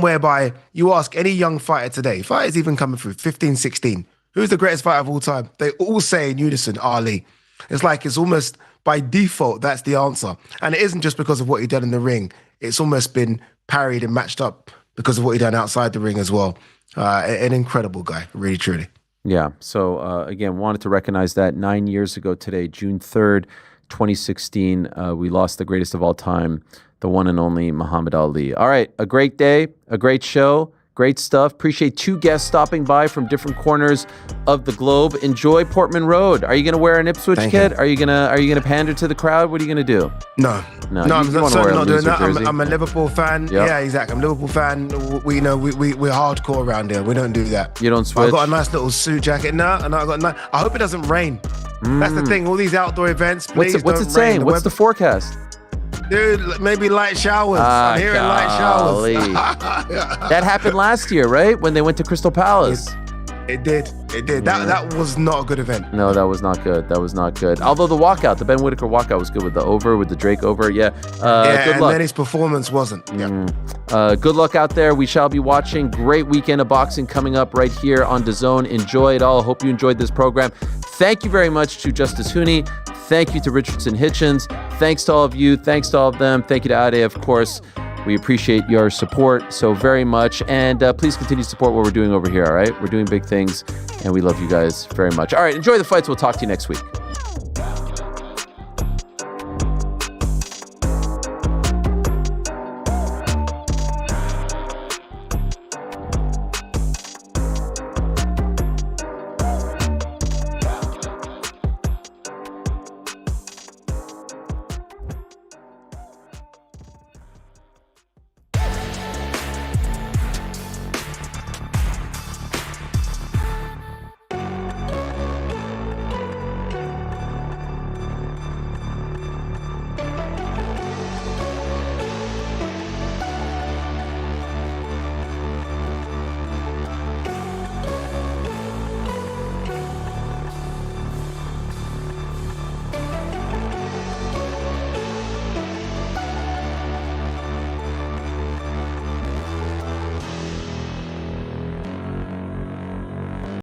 whereby you ask any young fighter today, fighters even coming through 15, 16, who's the greatest fighter of all time? They all say in unison, Ali. It's like it's almost by default, that's the answer. And it isn't just because of what he done in the ring. It's almost been parried and matched up because of what he done outside the ring as well. An incredible guy, really, truly. Yeah. So, again, wanted to recognize that 9 years ago today, June 3rd, 2016, we lost the greatest of all time, the one and only Muhammad Ali. All right. A great day, a great show, great stuff. Appreciate 2 guests stopping by from different corners of the globe. Enjoy Portman Road. Are you going to wear an Ipswich kit? Are you gonna pander to the crowd? What are you going to do? No, I'm certainly not doing that. I'm a Liverpool fan. Yep. Yeah, exactly. I'm a Liverpool fan. We're hardcore around here. We don't do that. You don't switch? I've got a nice little suit jacket now, and I hope it doesn't rain. That's the thing. All these outdoor events, please what's it saying? What's the forecast? Dude, maybe light showers. I'm hearing light showers. That happened last year, right? When they went to Crystal Palace. It did. That was not a good event. No, that was not good. Although the walkout, the Ben Whitaker walkout was good with the Drake over. Yeah. Good luck. And then his performance wasn't. Yeah. Good luck out there. We shall be watching. Great weekend of boxing coming up right here on DAZN. Enjoy it all. Hope you enjoyed this program. Thank you very much to Justice Huni. Thank you to Richardson Hitchins. Thanks to all of you. Thanks to all of them. Thank you to ADE, of course. We appreciate your support so very much. And please continue to support what we're doing over here, all right? We're doing big things, and we love you guys very much. All right, enjoy the fights. We'll talk to you next week.